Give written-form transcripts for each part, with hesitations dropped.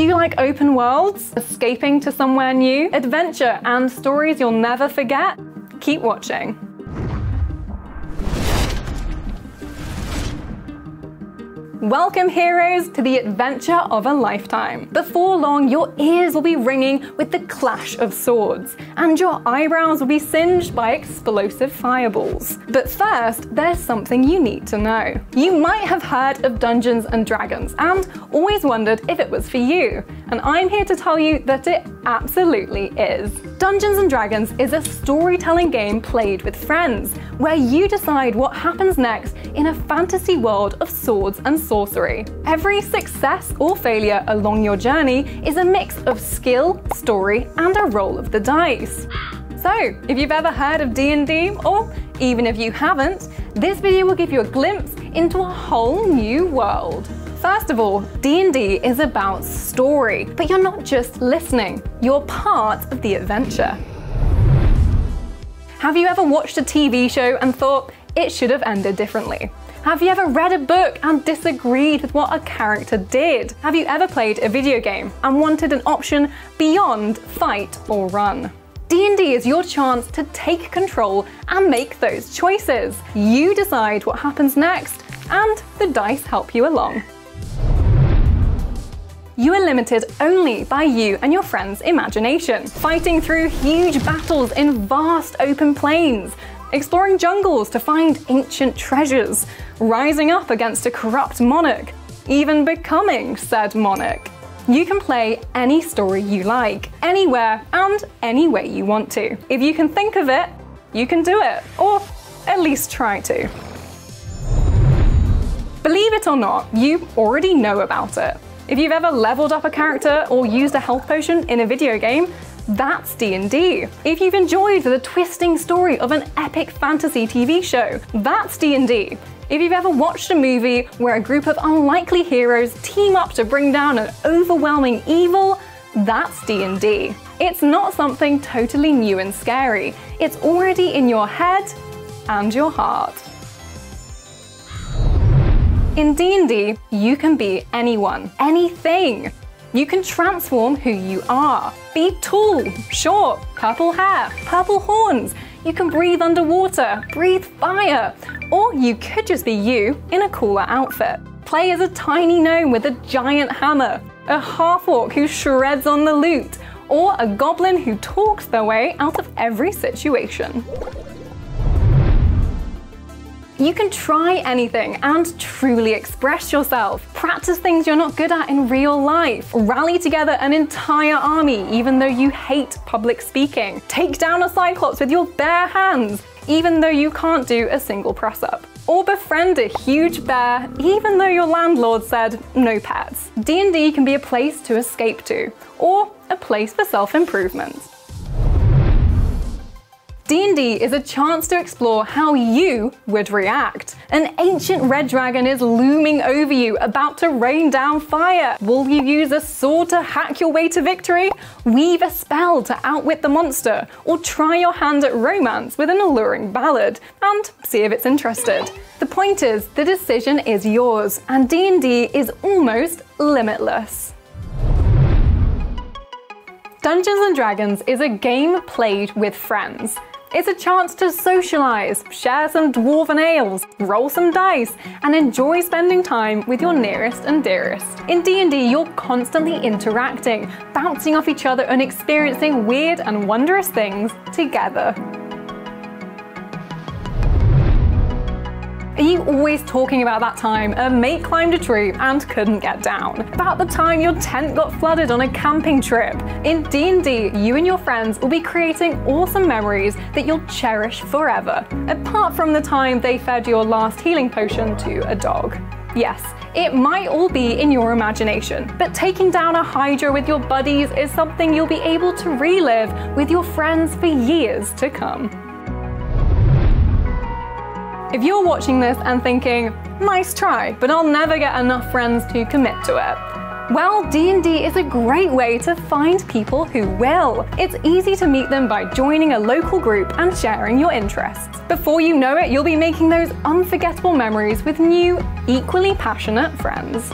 Do you like open worlds, escaping to somewhere new, adventure, and stories you'll never forget? Keep watching. Welcome, heroes, to the adventure of a lifetime. Before long, your ears will be ringing with the clash of swords, and your eyebrows will be singed by explosive fireballs. But first, there's something you need to know. You might have heard of Dungeons and Dragons and always wondered if it was for you, and I'm here to tell you that it absolutely is. Dungeons and Dragons is a storytelling game played with friends, where you decide what happens next in a fantasy world of swords and sorcery. Every success or failure along your journey is a mix of skill, story, and a roll of the dice. So, if you've ever heard of D&D, or even if you haven't, this video will give you a glimpse into a whole new world. First of all, D&D is about story, but you're not just listening, you're part of the adventure. Have you ever watched a TV show and thought it should have ended differently? Have you ever read a book and disagreed with what a character did? Have you ever played a video game and wanted an option beyond fight or run? D&D is your chance to take control and make those choices. You decide what happens next, and the dice help you along. You are limited only by you and your friends' imagination, fighting through huge battles in vast open plains, exploring jungles to find ancient treasures, rising up against a corrupt monarch, even becoming said monarch. You can play any story you like, anywhere and any way you want to. If you can think of it, you can do it, or at least try to. Believe it or not, you already know about it. If you've ever leveled up a character or used a health potion in a video game, that's D&D. If you've enjoyed the twisting story of an epic fantasy TV show, that's D&D. If you've ever watched a movie where a group of unlikely heroes team up to bring down an overwhelming evil, that's D&D. It's not something totally new and scary. It's already in your head and your heart. In D&D, you can be anyone, anything. You can transform who you are. Be tall, short, purple hair, purple horns. You can breathe underwater, breathe fire. Or you could just be you in a cooler outfit. Play as a tiny gnome with a giant hammer, a half-orc who shreds on the lute, or a goblin who talks their way out of every situation. You can try anything and truly express yourself. Practice things you're not good at in real life. Rally together an entire army even though you hate public speaking. Take down a cyclops with your bare hands even though you can't do a single press-up. Or befriend a huge bear even though your landlord said no pets. D&D can be a place to escape to, or a place for self-improvement. D&D is a chance to explore how you would react. An ancient red dragon is looming over you, about to rain down fire. Will you use a sword to hack your way to victory? Weave a spell to outwit the monster? Or try your hand at romance with an alluring ballad and see if it's interested? The point is, the decision is yours, and D&D is almost limitless. Dungeons and Dragons is a game played with friends. It's a chance to socialize, share some dwarven ales, roll some dice, and enjoy spending time with your nearest and dearest. In D&D, you're constantly interacting, bouncing off each other and experiencing weird and wondrous things together. Are you always talking about that time a mate climbed a tree and couldn't get down? About the time your tent got flooded on a camping trip? In D&D, you and your friends will be creating awesome memories that you'll cherish forever, apart from the time they fed your last healing potion to a dog. Yes, it might all be in your imagination, but taking down a Hydra with your buddies is something you'll be able to relive with your friends for years to come. If you're watching this and thinking, nice try, but I'll never get enough friends to commit to it, well, D&D is a great way to find people who will. It's easy to meet them by joining a local group and sharing your interests. Before you know it, you'll be making those unforgettable memories with new, equally passionate friends.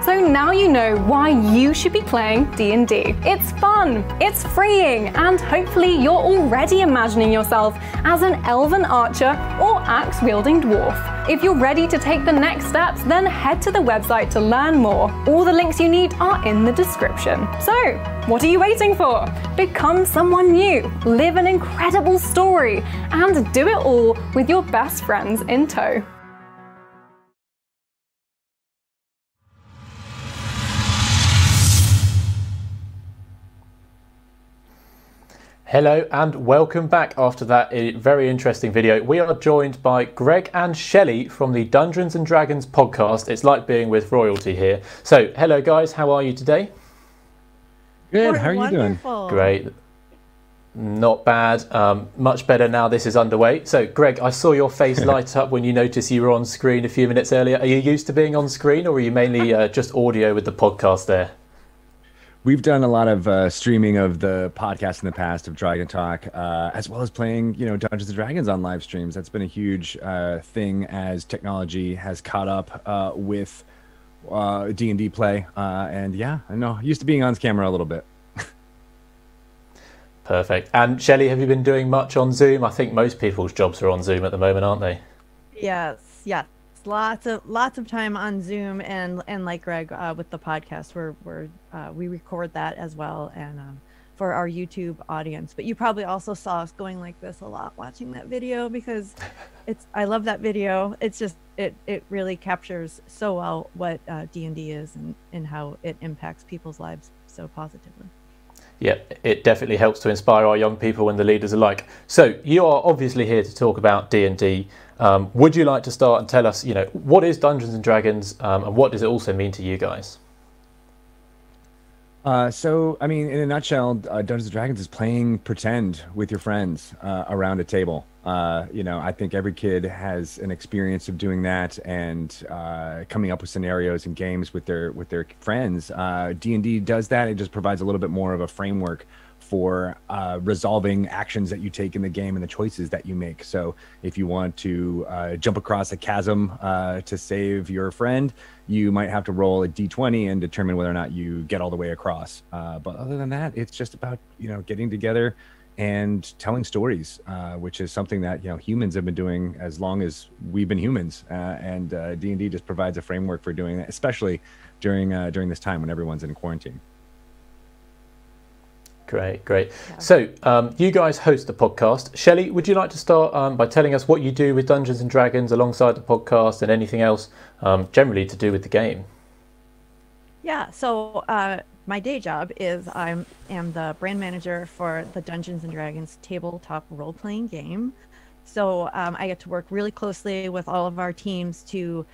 So now you know why you should be playing D&D. It's fun, it's freeing, and hopefully you're already imagining yourself as an elven archer or axe-wielding dwarf. If you're ready to take the next steps, then head to the website to learn more. All the links you need are in the description. So, what are you waiting for? Become someone new, live an incredible story, and do it all with your best friends in tow. Hello and welcome back after that very interesting video. We are joined by Greg and Shelly from the Dungeons and Dragons podcast. It's like being with royalty here. So, hello guys, how are you today? Good, how are you doing? Great. Not bad. Much better now this is underway. So, Greg, I saw your face light up when you noticed you were on screen a few minutes earlier. Are you used to being on screen, or are you mainly just audio with the podcast there? We've done a lot of streaming of the podcast in the past of Dragon Talk, as well as playing, Dungeons and Dragons on live streams. That's been a huge thing as technology has caught up with D&D play. And yeah, I know, used to being on camera a little bit. Perfect. And Shelly, have you been doing much on Zoom? I think most people's jobs are on Zoom at the moment, aren't they? Yes. Lots of time on Zoom, and like Greg with the podcast, we record that as well, and for our YouTube audience. But you probably also saw us going like this a lot watching that video, because I love that video. It's just it really captures so well what D&D is and how it impacts people's lives so positively. Yeah, it definitely helps to inspire our young people and the leaders alike. So you are obviously here to talk about D&D. Would you like to start and tell us, what is Dungeons and Dragons, and what does it also mean to you guys? So, I mean, in a nutshell, Dungeons and Dragons is playing pretend with your friends around a table. I think every kid has an experience of doing that and coming up with scenarios and games with their friends. D&D does that. It just provides a little bit more of a framework for resolving actions that you take in the game and the choices that you make. So if you want to jump across a chasm to save your friend, you might have to roll a d20 and determine whether or not you get all the way across. But other than that, it's just about, getting together and telling stories, which is something that, humans have been doing as long as we've been humans. And D&D just provides a framework for doing that, especially during this time when everyone's in quarantine. Great. Yeah. So you guys host the podcast. Shelly, would you like to start by telling us what you do with Dungeons and Dragons alongside the podcast and anything else generally to do with the game? Yeah, so my day job is I am the brand manager for the Dungeons and Dragons tabletop role-playing game. So I get to work really closely with all of our teams to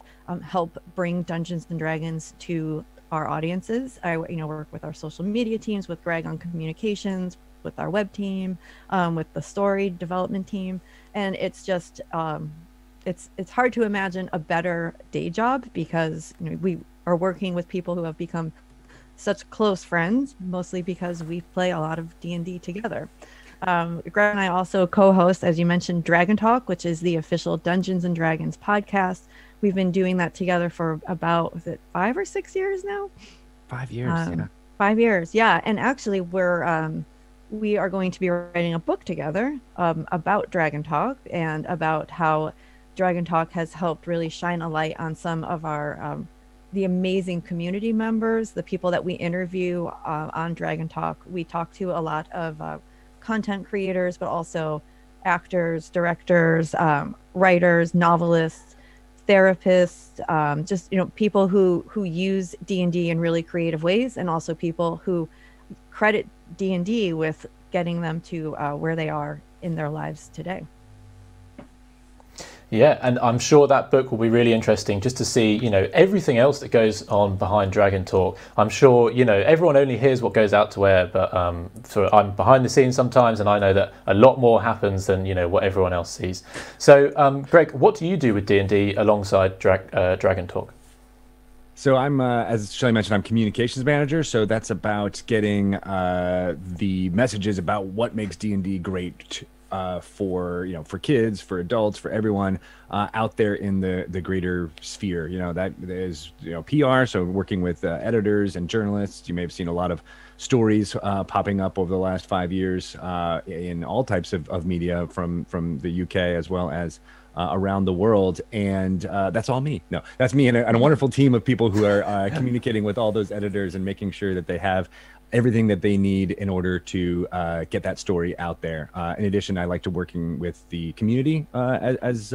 help bring Dungeons and Dragons to our audiences. I work with our social media teams, with Greg on communications, with our web team, with the story development team, and it's just it's hard to imagine a better day job, because we are working with people who have become such close friends, mostly because we play a lot of D&D together. Greg and I also co-host, as you mentioned, Dragon Talk, which is the official Dungeons and Dragons podcast. We've been doing that together for about, 5 or 6 years now? 5 years, yeah. 5 years, yeah. And actually, we are going to be writing a book together about Dragon Talk, and about how Dragon Talk has helped really shine a light on some of our the amazing community members, the people that we interview on Dragon Talk. We talk to a lot of content creators, but also actors, directors, writers, novelists, therapists, just people who use D&D in really creative ways, and also people who credit D&D with getting them to where they are in their lives today. Yeah, and I'm sure that book will be really interesting just to see, everything else that goes on behind Dragon Talk. I'm sure, everyone only hears what goes out to air, but I'm behind the scenes sometimes, and I know that a lot more happens than, what everyone else sees. So, Greg, what do you do with D&D alongside Dragon Talk? So I'm, as Shelly mentioned, I'm communications manager. So that's about getting the messages about what makes D&D great for for kids, for adults, for everyone out there in the greater sphere. That is PR. So working with editors and journalists, you may have seen a lot of stories popping up over the last 5 years in all types of media from the UK as well as around the world. And that's all me. No, that's me and a wonderful team of people who are communicating with all those editors and making sure that they have everything that they need in order to get that story out there. In addition, I like to working with the community, as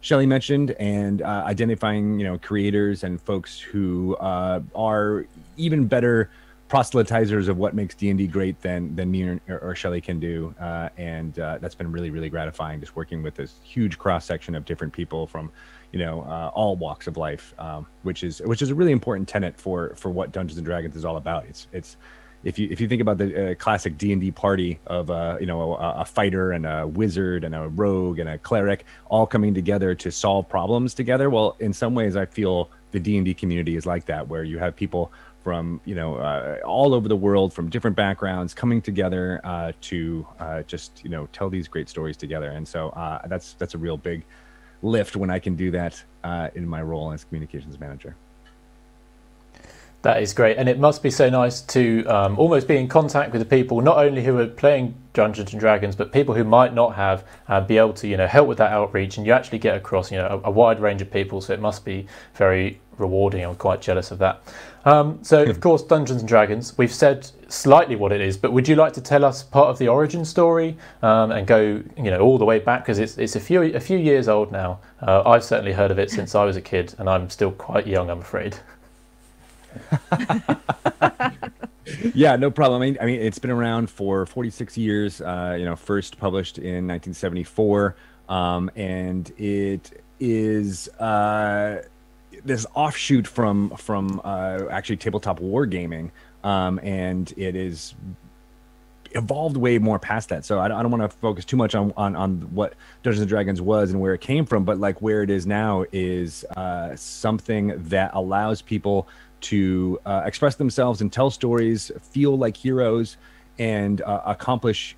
Shelly mentioned, and identifying creators and folks who are even better proselytizers of what makes D&D great than me or Shelly can do. And that's been really, really gratifying, just working with this huge cross section of different people from all walks of life, which is a really important tenet for what Dungeons and Dragons is all about. It's if you think about the classic D&D party of a fighter and a wizard and a rogue and a cleric all coming together to solve problems together. Well, in some ways, I feel the D&D community is like that, where you have people from all over the world, from different backgrounds, coming together to just tell these great stories together. And so that's a real big lift when I can do that in my role as communications manager. That is great, and it must be so nice to almost be in contact with the people, not only who are playing Dungeons and Dragons, but people who might not have, be able to help with that outreach, and you actually get across a wide range of people. So it must be very rewarding. I'm quite jealous of that. So of course, Dungeons and Dragons. We've said slightly what it is, but would you like to tell us part of the origin story and go all the way back, because it's a few years old now. I've certainly heard of it since I was a kid, and I'm still quite young, I'm afraid. Yeah, no problem. I mean, it's been around for 46 years. First published in 1974, and it is this offshoot from actually tabletop wargaming, and it is evolved way more past that. So I don't want to focus too much on what Dungeons and Dragons was and where it came from, but like where it is now is something that allows people to express themselves and tell stories, feel like heroes, and accomplish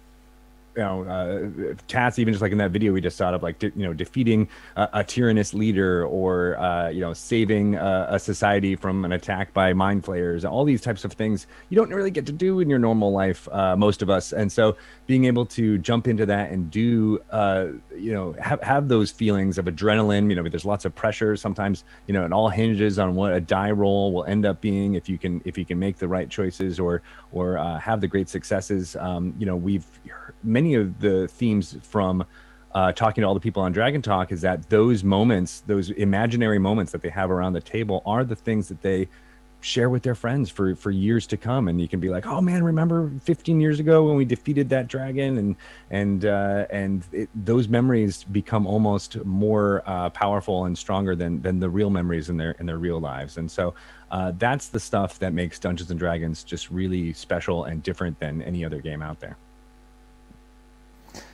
tasks, even just like in that video we just saw of like defeating a tyrannous leader, or saving a society from an attack by mind flayers. All these types of things you don't really get to do in your normal life, most of us. And so being able to jump into that and do have those feelings of adrenaline, there's lots of pressure sometimes, it all hinges on what a die roll will end up being, if you can make the right choices or have the great successes. We've many of the themes from talking to all the people on Dragon Talk is that those moments, those imaginary moments that they have around the table, are the things that they share with their friends for years to come. And you can be like, oh man, remember 15 years ago when we defeated that dragon? And those memories become almost more powerful and stronger than the real memories in their real lives. And so that's the stuff that makes Dungeons and Dragons just really special and different than any other game out there.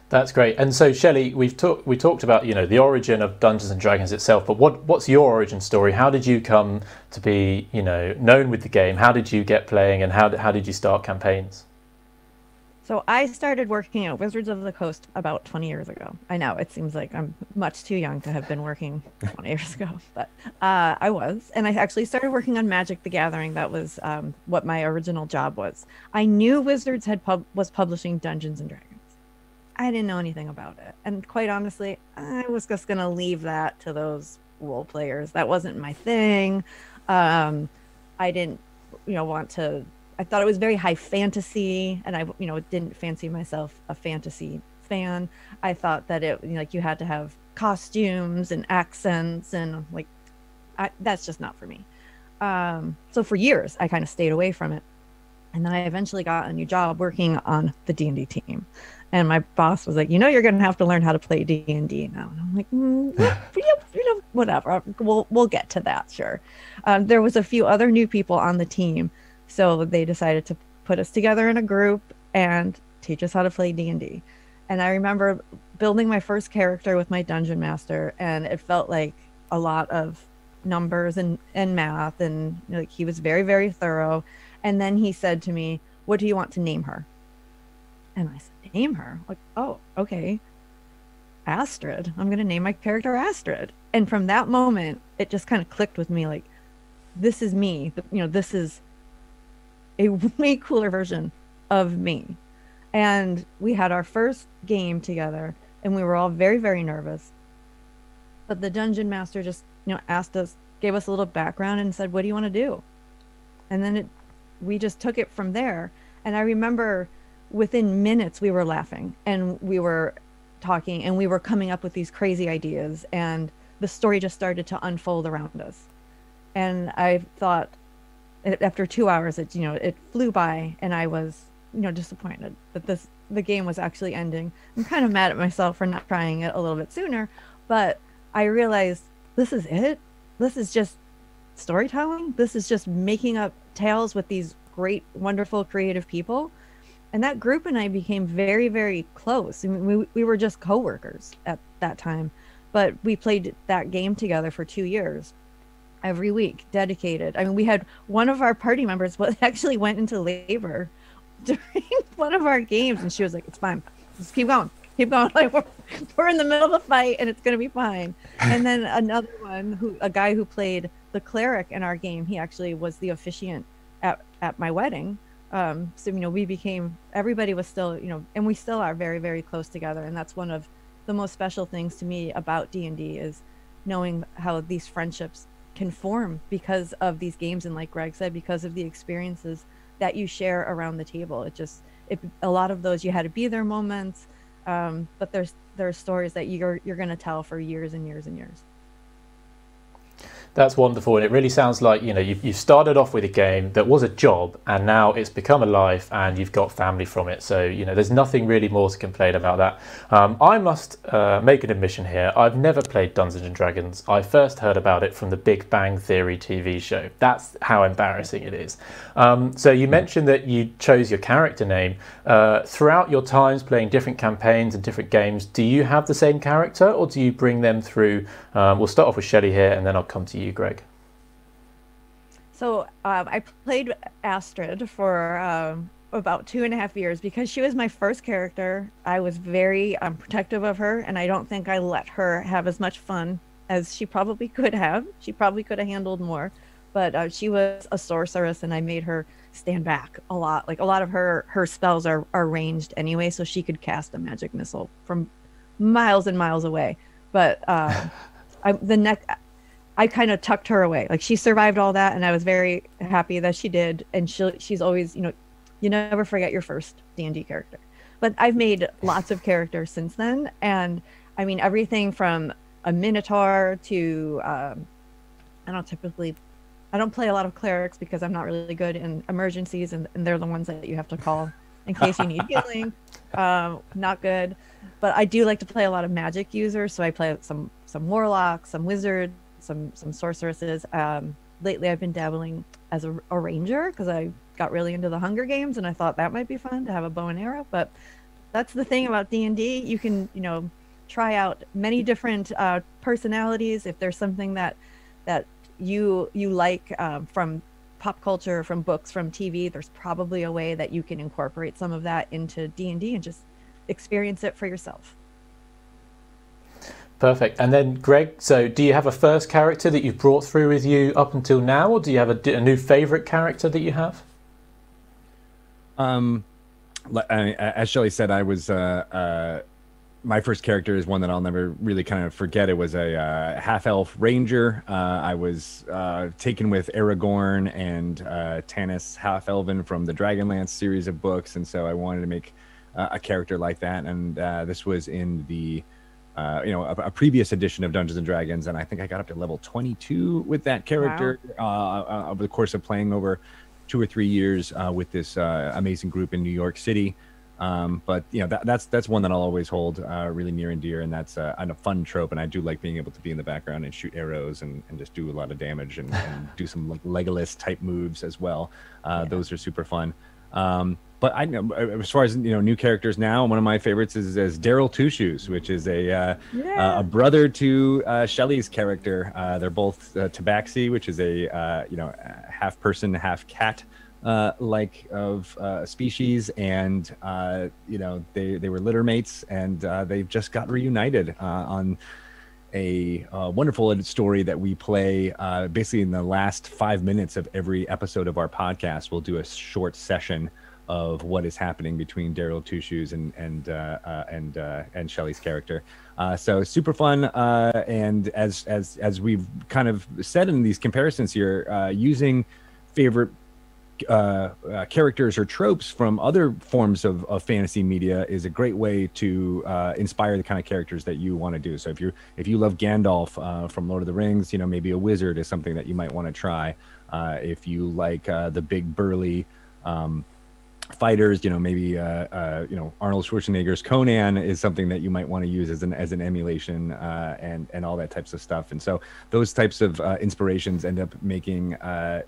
That's great. And so, Shelly, we talked about the origin of Dungeons and Dragons itself, but what's your origin story? How did you come to be known with the game? How did you get playing, and how did you start campaigns? So I started working at Wizards of the Coast about 20 years ago. I know it seems like I'm much too young to have been working 20 years ago, but I was. And I actually started working on Magic the Gathering. That was what my original job was. I knew Wizards was publishing Dungeons and Dragons. I didn't know anything about it. And quite honestly, I was just going to leave that to those role players. That wasn't my thing. I didn't, want to, I thought it was very high fantasy, and I, didn't fancy myself a fantasy fan. I thought that it, you had to have costumes and accents, and that's just not for me. So for years, I kind of stayed away from it. And then I eventually got a new job working on the D&D team. And my boss was like, you're going to have to learn how to play D&D now. And I'm like, whatever. We'll get to that, sure. There was a few other new people on the team, so they decided to put us together in a group and teach us how to play D&D. And I remember building my first character with my dungeon master, and it felt like a lot of numbers and math, and he was very, very thorough. And then he said to me, "What do you want to name her?" And I said, name her. Like, oh, okay. Astrid. I'm going to name my character Astrid. And from that moment, it just kind of clicked with me, like, this is me. This is a way cooler version of me. And we had our first game together, and we were all very, very nervous. But the dungeon master just, asked us, gave us a little background and said, what do you want to do? And then we just took it from there. And I remember within minutes we were laughing and we were talking and we were coming up with these crazy ideas, and the story just started to unfold around us. And I thought after 2 hours, it flew by, and I was, disappointed that the game was actually ending. I'm kind of mad at myself for not trying it a little bit sooner, but I realized this is it. This is just storytelling. This is just making up tales with these great, wonderful, creative people. And that group and I became very, very close. I mean, we were just coworkers at that time, but we played that game together for 2 years, every week, dedicated. I mean, we had one of our party members actually went into labor during one of our games, and she was like, it's fine, just keep going. Like, we're in the middle of a fight and it's going to be fine. And then another one, a guy who played the cleric in our game, he actually was the officiant at my wedding. So, everybody was still, and we still are very, very close together. And that's one of the most special things to me about D&D is knowing how these friendships can form because of these games. And like Greg said, because of the experiences that you share around the table. A lot of those, you had to be there moments. But there's stories that you're going to tell for years and years and years. That's wonderful, and it really sounds like you've started off with a game that was a job, and now it's become a life, and you've got family from it. So there's nothing really more to complain about that. I must make an admission here. I've never played Dungeons and Dragons. I first heard about it from the Big Bang Theory TV show. That's how embarrassing it is. So you mentioned that you chose your character name. Throughout your times playing different campaigns and different games, do you have the same character, or do you bring them through? We'll start off with Shelly here, and then I'll come to you, Greg. So I played Astrid for about 2.5 years because she was my first character. I was very protective of her, and I don't think I let her have as much fun as she probably could have. She probably could have handled more, but she was a sorceress, and I made her stand back a lot. Like, a lot of her spells are ranged anyway, so she could cast a magic missile from miles and miles away. But I kind of tucked her away. Like, she survived all that, and I was very happy that she did. And she's always, you never forget your first D&D character. But I've made lots of characters since then, and I mean everything from a minotaur to I don't play a lot of clerics because I'm not really good in emergencies, and they're the ones that you have to call in case you need healing. Not good. But I do like to play a lot of magic users, so I play some warlocks, some wizards, some sorceresses. Lately I've been dabbling as a ranger because I got really into the Hunger Games, and I thought that might be fun to have a bow and arrow. But that's the thing about D&D. You can, try out many different personalities. If there's something that you like from pop culture, from books, from TV, there's probably a way that you can incorporate some of that into D&D and just experience it for yourself. Perfect. And then Greg, so do you have a first character that you've brought through with you up until now, or do you have a new favorite character that you have? As Shelly said, I was my first character is one that I'll never really kind of forget. It was a half-elf ranger. I was taken with Aragorn and Tanis Half-Elven from the Dragonlance series of books, and so I wanted to make a character like that. And this was in the a previous edition of Dungeons and Dragons, and I think I got up to level 22 with that character. Wow. Over the course of playing over 2 or 3 years with this amazing group in New York City. But that's one that I'll always hold really near and dear, and that's a fun trope. And I do like being able to be in the background and shoot arrows and just do a lot of damage and do some like Legolas type moves as well. Those are super fun. But I know, as far as new characters now, one of my favorites is Daryl Two Shoes, which is a brother to Shelly's character. They're both Tabaxi, which is a half person, half cat like of species, and you know, they were litter mates, and they've just got reunited on a wonderful story that we play basically in the last 5 minutes of every episode of our podcast. We'll do a short session of what is happening between Daryl Two Shoes and Shelly's character. So super fun, and as we've kind of said in these comparisons here, using favorite characters or tropes from other forms of fantasy media is a great way to inspire the kind of characters that you want to do. So if you love Gandalf from Lord of the Rings, you know, maybe a wizard is something that you might want to try. If you like the big burly fighters, you know, maybe you know, Arnold Schwarzenegger's Conan is something that you might want to use as an emulation, and all that types of stuff. And so those types of inspirations end up making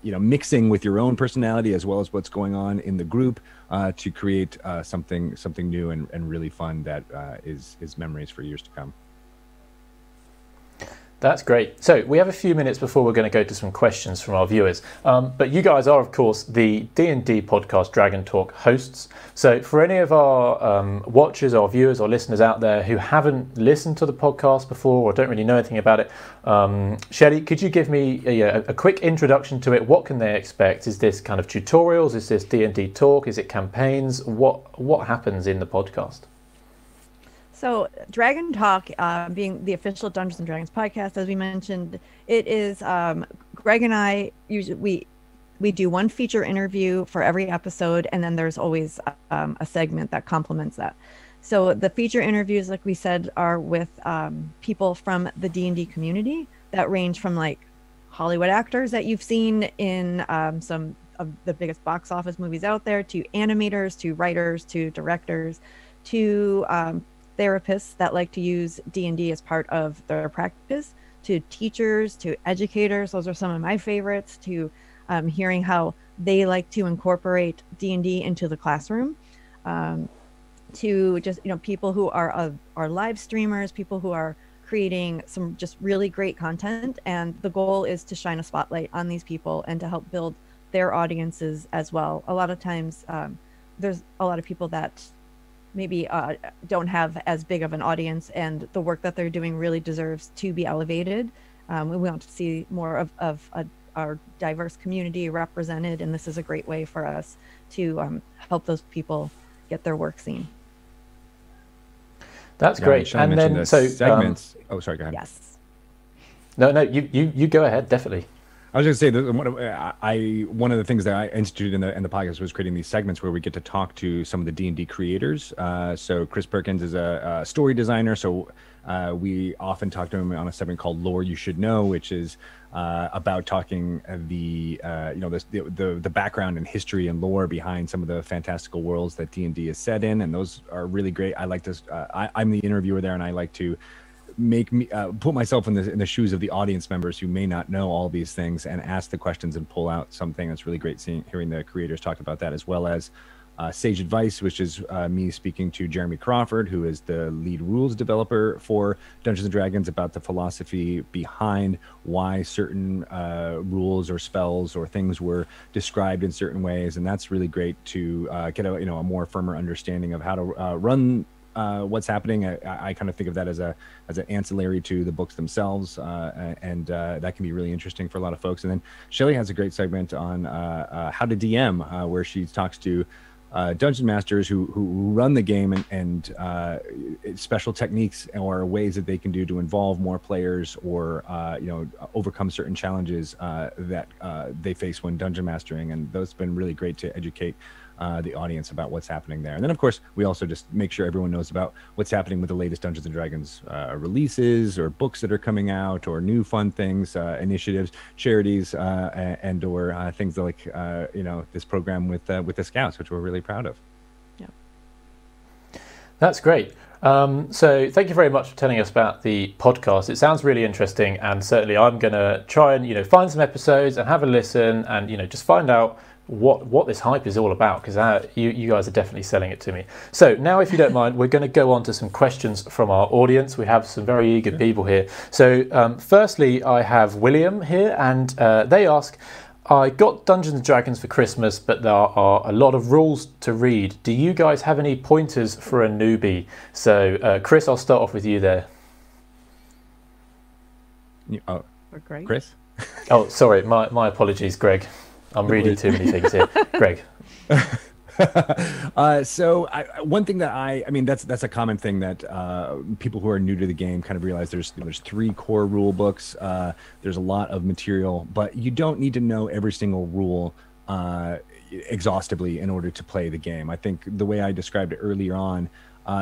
you know, mixing with your own personality as well as what's going on in the group to create something new and really fun that is memories for years to come. That's great. So we have a few minutes before we're going to go to some questions from our viewers. But you guys are, of course, the D&D podcast Dragon Talk hosts. So for any of our watchers or viewers or listeners out there who haven't listened to the podcast before or don't really know anything about it, Shelly, could you give me a quick introduction to it? What can they expect? Is this kind of tutorials? Is this D&D talk? Is it campaigns? What happens in the podcast? So Dragon Talk, being the official Dungeons and Dragons podcast, as we mentioned, it is Greg and I usually we do one feature interview for every episode, and then there's always a segment that complements that. So the feature interviews, like we said, are with people from the D&D community that range from like Hollywood actors that you've seen in some of the biggest box office movies out there, to animators, to writers, to directors, to therapists that like to use D&D as part of their practice, to teachers, to educators. Those are some of my favorites, to hearing how they like to incorporate D&D into the classroom, to just, you know, people who are live streamers, people who are creating some just really great content. And the goal is to shine a spotlight on these people and to help build their audiences as well. A lot of times there's a lot of people that maybe don't have as big of an audience, and the work that they're doing really deserves to be elevated. We want to see more of our diverse community represented, and this is a great way for us to help those people get their work seen. That's great. And then so segments. Oh, sorry, go ahead. Yes. No, you go ahead. Definitely. I was going to say that one of the things that I instituted in the podcast was creating these segments where we get to talk to some of the D&D creators. So Chris Perkins is a story designer. So we often talk to him on a segment called Lore You Should Know, which is about talking the background and history and lore behind some of the fantastical worlds that D&D is set in, and those are really great. I like this. I'm the interviewer there, and I like to make me put myself in the shoes of the audience members who may not know all these things and ask the questions and pull out something that's really great. Hearing the creators talk about that, as well as Sage Advice, which is me speaking to Jeremy Crawford, who is the lead rules developer for Dungeons & Dragons, about the philosophy behind why certain rules or spells or things were described in certain ways. And that's really great to get a more firmer understanding of how to run what's happening. I kind of think of that as an ancillary to the books themselves, and that can be really interesting for a lot of folks. And then Shelly has a great segment on how to DM, where she talks to dungeon masters who run the game and special techniques or ways that they can do to involve more players or overcome certain challenges that they face when dungeon mastering. And those have been really great to educate the audience about what's happening there. And then, of course, we also just make sure everyone knows about what's happening with the latest Dungeons & Dragons releases or books that are coming out, or new fun things, initiatives, charities, and or things like this program with the Scouts, which we're really proud of. Yeah, that's great. So thank you very much for telling us about the podcast. It sounds really interesting, and certainly I'm going to try and find some episodes and have a listen and just find out what this hype is all about, because you guys are definitely selling it to me. So now, if you don't mind, we're going to go on to some questions from our audience. We have some very eager people here. So firstly, I have William here, and they ask, I got Dungeons and Dragons for Christmas, but there are a lot of rules to read. Do you guys have any pointers for a newbie? So, Chris, I'll start off with you there. Oh, Or Greg? Chris? Oh, sorry, my apologies, Greg. I'm reading too many things here. Greg. One thing that I mean, that's a common thing that people who are new to the game kind of realize. There's 3 core rule books. There's a lot of material, but you don't need to know every single rule exhaustively in order to play the game. I think the way I described it earlier on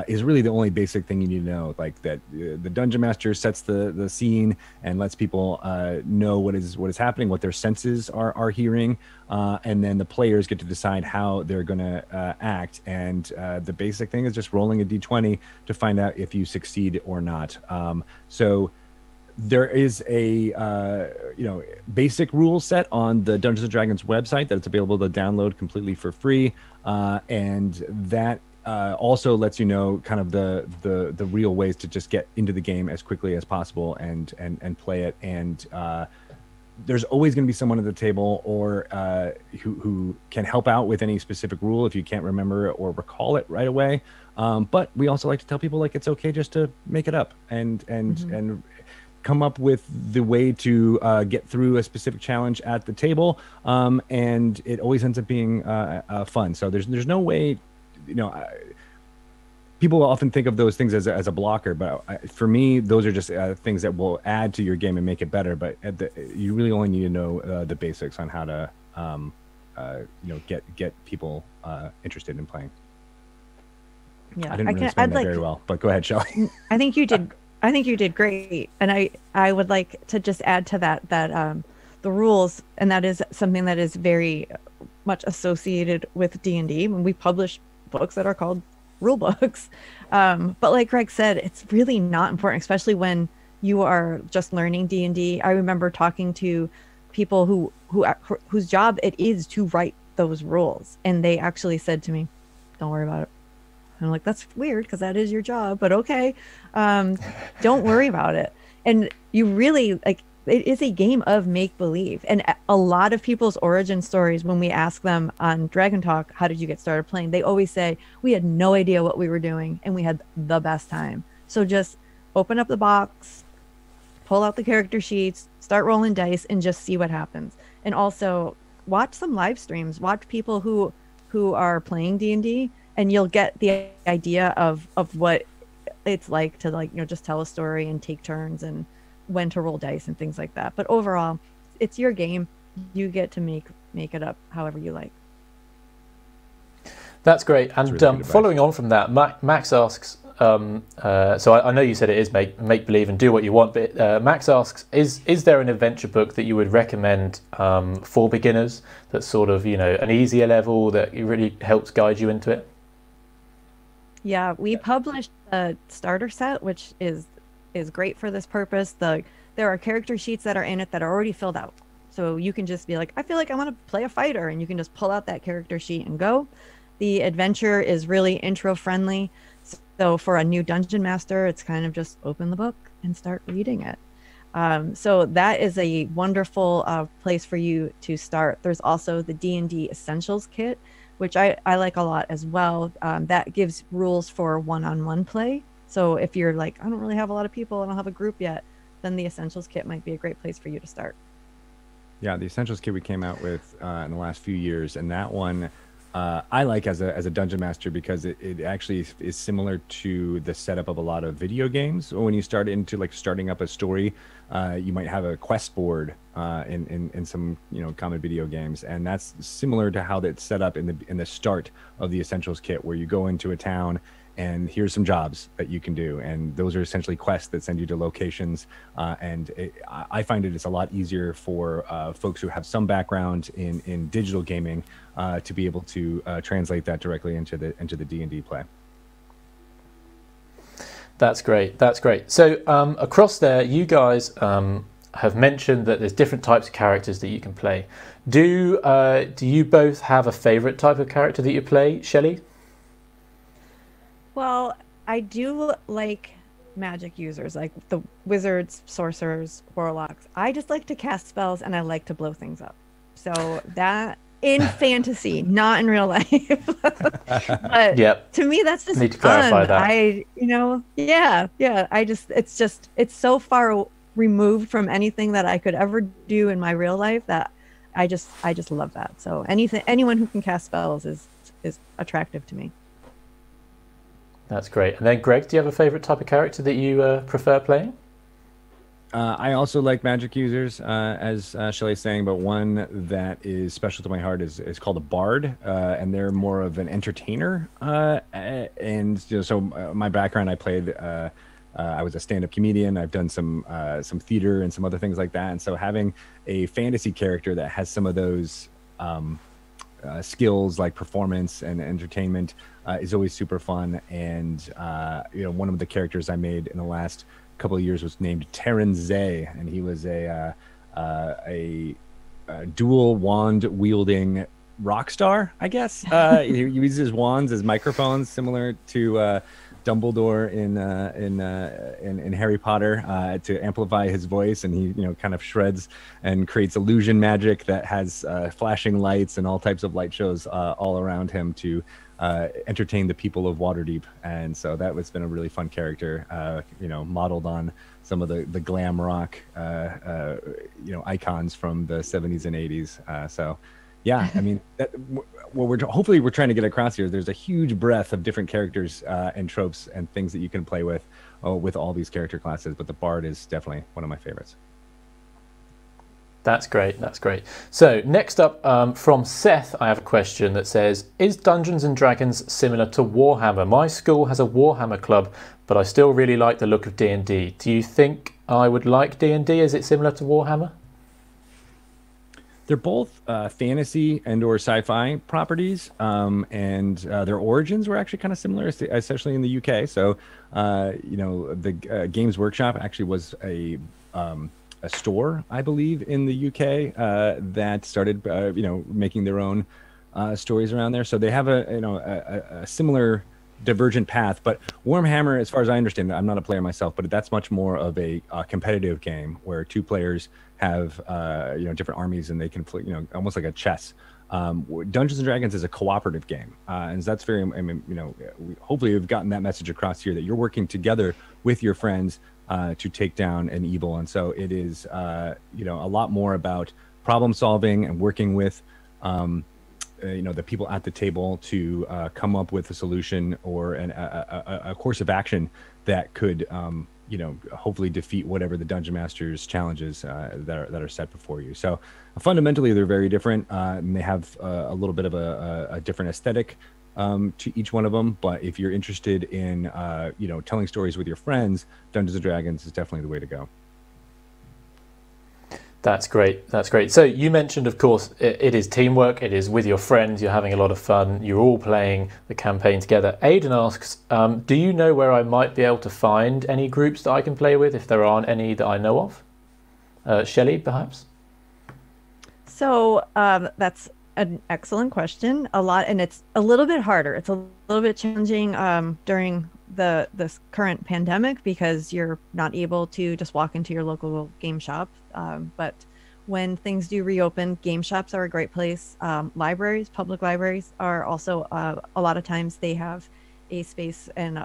is really the only basic thing you need to know, like that the dungeon master sets the scene and lets people know what is happening, what their senses are hearing, and then the players get to decide how they're going to act. And the basic thing is just rolling a d20 to find out if you succeed or not. So there is a basic rule set on the Dungeons and Dragons website that it's available to download completely for free, and that also lets you know kind of the real ways to just get into the game as quickly as possible and play it. And there's always going to be someone at the table or who can help out with any specific rule if you can't remember it or recall it right away. But we also like to tell people, like, it's okay just to make it up and come up with the way to get through a specific challenge at the table, and it always ends up being fun. So there's no way. People often think of those things as a blocker, but for me, those are just things that will add to your game and make it better. But you really only need to know the basics on how to, get people interested in playing. Yeah, I didn't really explain that very well, but go ahead, Shelly. I think you did. I think you did great, and I would like to just add to that the rules, and that is something that is very much associated with D&D when we publish books that are called rule books. But like Greg said, it's really not important, especially when you are just learning D&D. I remember talking to people whose job it is to write those rules, and they actually said to me, "Don't worry about it." I'm like, that's weird because that is your job, but okay. Don't worry about it. And you really, like, it is a game of make-believe. And a lot of people's origin stories, when we ask them on Dragon Talk, how did you get started playing? They always say, we had no idea what we were doing and we had the best time. So just open up the box, pull out the character sheets, start rolling dice, and just see what happens. And also watch some live streams, watch people who are playing D&D, and you'll get the idea of what it's like to, like, just tell a story and take turns and when to roll dice and things like that. But overall, it's your game. You get to make it up however you like. That's great. And really following on from that, Max asks, so I know you said it is make believe and do what you want, but Max asks, is there an adventure book that you would recommend for beginners that's sort of, an easier level that really helps guide you into it? Yeah, we published a starter set, which is great for this purpose. There are character sheets that are in it that are already filled out. So you can just be like, I feel like I want to play a fighter, and you can just pull out that character sheet and go. The adventure is really intro friendly. So for a new dungeon master, it's kind of just open the book and start reading it. So that is a wonderful place for you to start. There's also the Dnd Essentials Kit, which I like a lot as well. That gives rules for one-on-one play. So if you're like, I don't really have a lot of people, I don't have a group yet, then the Essentials Kit might be a great place for you to start. Yeah, the Essentials Kit we came out with in the last few years, and that one I like as a dungeon master because it actually is similar to the setup of a lot of video games. When you start into starting up a story, you might have a quest board in some common video games, and that's similar to how that's set up in the start of the Essentials Kit, where you go into a town and here's some jobs that you can do, and those are essentially quests that send you to locations. I find it's a lot easier for folks who have some background in digital gaming to be able to translate that directly into the D&D play. That's great. That's great. So across there, you guys have mentioned that there's different types of characters that you can play. Do you both have a favorite type of character that you play, Shelly? Well, I do like magic users, like the wizards, sorcerers, warlocks. I just like to cast spells and I like to blow things up. So that in fantasy, not in real life. But Yep. to me, that's just Need to fun. clarify that. Yeah. It's so far removed from anything that I could ever do in my real life that I just love that. So anyone who can cast spells is attractive to me. That's great. And then Greg, do you have a favorite type of character that you prefer playing? I also like magic users, as Shelly's saying, but one that is special to my heart is called a bard, and they're more of an entertainer. So my background, I played. I was a stand-up comedian. I've done some theater and some other things like that. And so having a fantasy character that has some of those skills like performance and entertainment is always super fun. And one of the characters I made in the last couple of years was named Terran Zay, and he was a dual wand wielding rock star, I guess. He uses his wands as microphones, similar to Dumbledore in Harry Potter, to amplify his voice, and he kind of shreds and creates illusion magic that has flashing lights and all types of light shows all around him to entertain the people of Waterdeep. And so that has been a really fun character, modeled on some of the glam rock icons from the 70s and 80s. So yeah, I mean, hopefully we're trying to get across here. There's a huge breadth of different characters and tropes and things that you can play with all these character classes, but the bard is definitely one of my favorites. That's great. That's great. So next up, from Seth, I have a question that says, is Dungeons and Dragons similar to Warhammer? My school has a Warhammer club, but I still really like the look of D&D. Do you think I would like D&D? Is it similar to Warhammer? They're both fantasy and/or sci-fi properties, and their origins were actually kind of similar, especially in the UK. So, the Games Workshop actually was a store, I believe, in the UK that started, making their own stories around there. So they have a similar divergent path. But Warhammer, as far as I understand, I'm not a player myself, but that's much more of a competitive game where two players have different armies and they can play, almost like a chess. Dungeons and Dragons is a cooperative game, and that's very, hopefully we've gotten that message across here that you're working together with your friends to take down an evil. And so it is a lot more about problem solving and working with the people at the table to come up with a solution or a course of action that could hopefully defeat whatever the dungeon master's challenges that are set before you. So fundamentally they're very different, and they have a little bit of a different aesthetic to each one of them. But if you're interested in telling stories with your friends, Dungeons and Dragons is definitely the way to go. That's great. That's great. So you mentioned, of course, it is teamwork. It is with your friends. You're having a lot of fun. You're all playing the campaign together. Aidan asks, do you know where I might be able to find any groups that I can play with if there aren't any that I know of? Shelly, perhaps? So that's an excellent question. And it's a little bit harder. It's a little bit challenging during this current pandemic because you're not able to just walk into your local game shop. But when things do reopen, game shops are a great place. Libraries, public libraries are also a lot of times they have a space and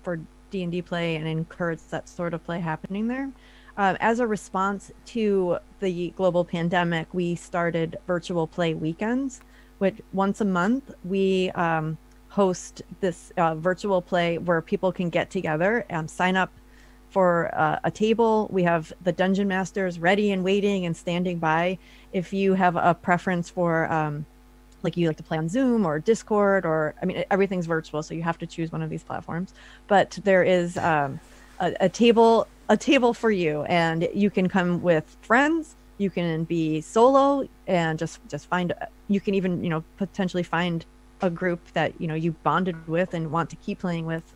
for D&D play and encourage that sort of play happening there. As a response to the global pandemic, we started virtual play weekends, which once a month we host this virtual play where people can get together and sign up for a table. We have the dungeon masters ready and waiting and standing by. If you have a preference for like you like to play on Zoom or Discord, or everything's virtual, so you have to choose one of these platforms. But there is a table for you, and you can come with friends. You can be solo and just find. You can even potentially find a group that you bonded with and want to keep playing with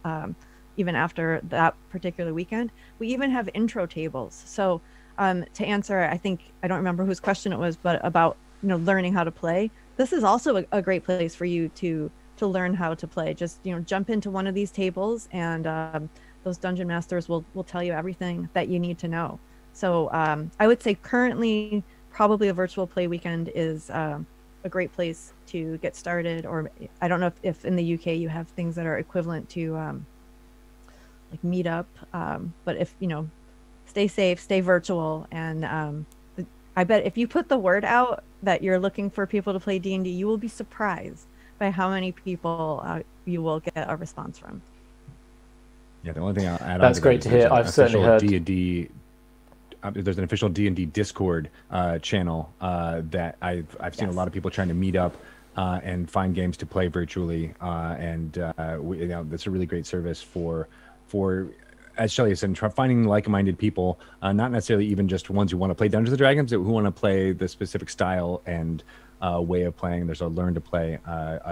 even after that particular weekend. We even have intro tables. So to answer, I don't remember whose question it was, but about learning how to play. This is also a great place for you to learn how to play. Just jump into one of these tables, and those dungeon masters will tell you everything that you need to know. So I would say currently probably a virtual play weekend is a great place to get started. Or I don't know if in the UK you have things that are equivalent to like Meetup, but if stay safe, stay virtual, and I bet if you put the word out that you're looking for people to play D&D, you will be surprised by how many people you will get a response from. Yeah, the only thing I'll add on. That's great to hear. I've certainly heard D&D. There's an official D&D Discord channel that I've seen a lot of people trying to meet up and find games to play virtually, and that's a really great service for as Shelly said, finding like-minded people, not necessarily even just ones who want to play Dungeons & Dragons, but who want to play the specific style and way of playing. There's a Learn to Play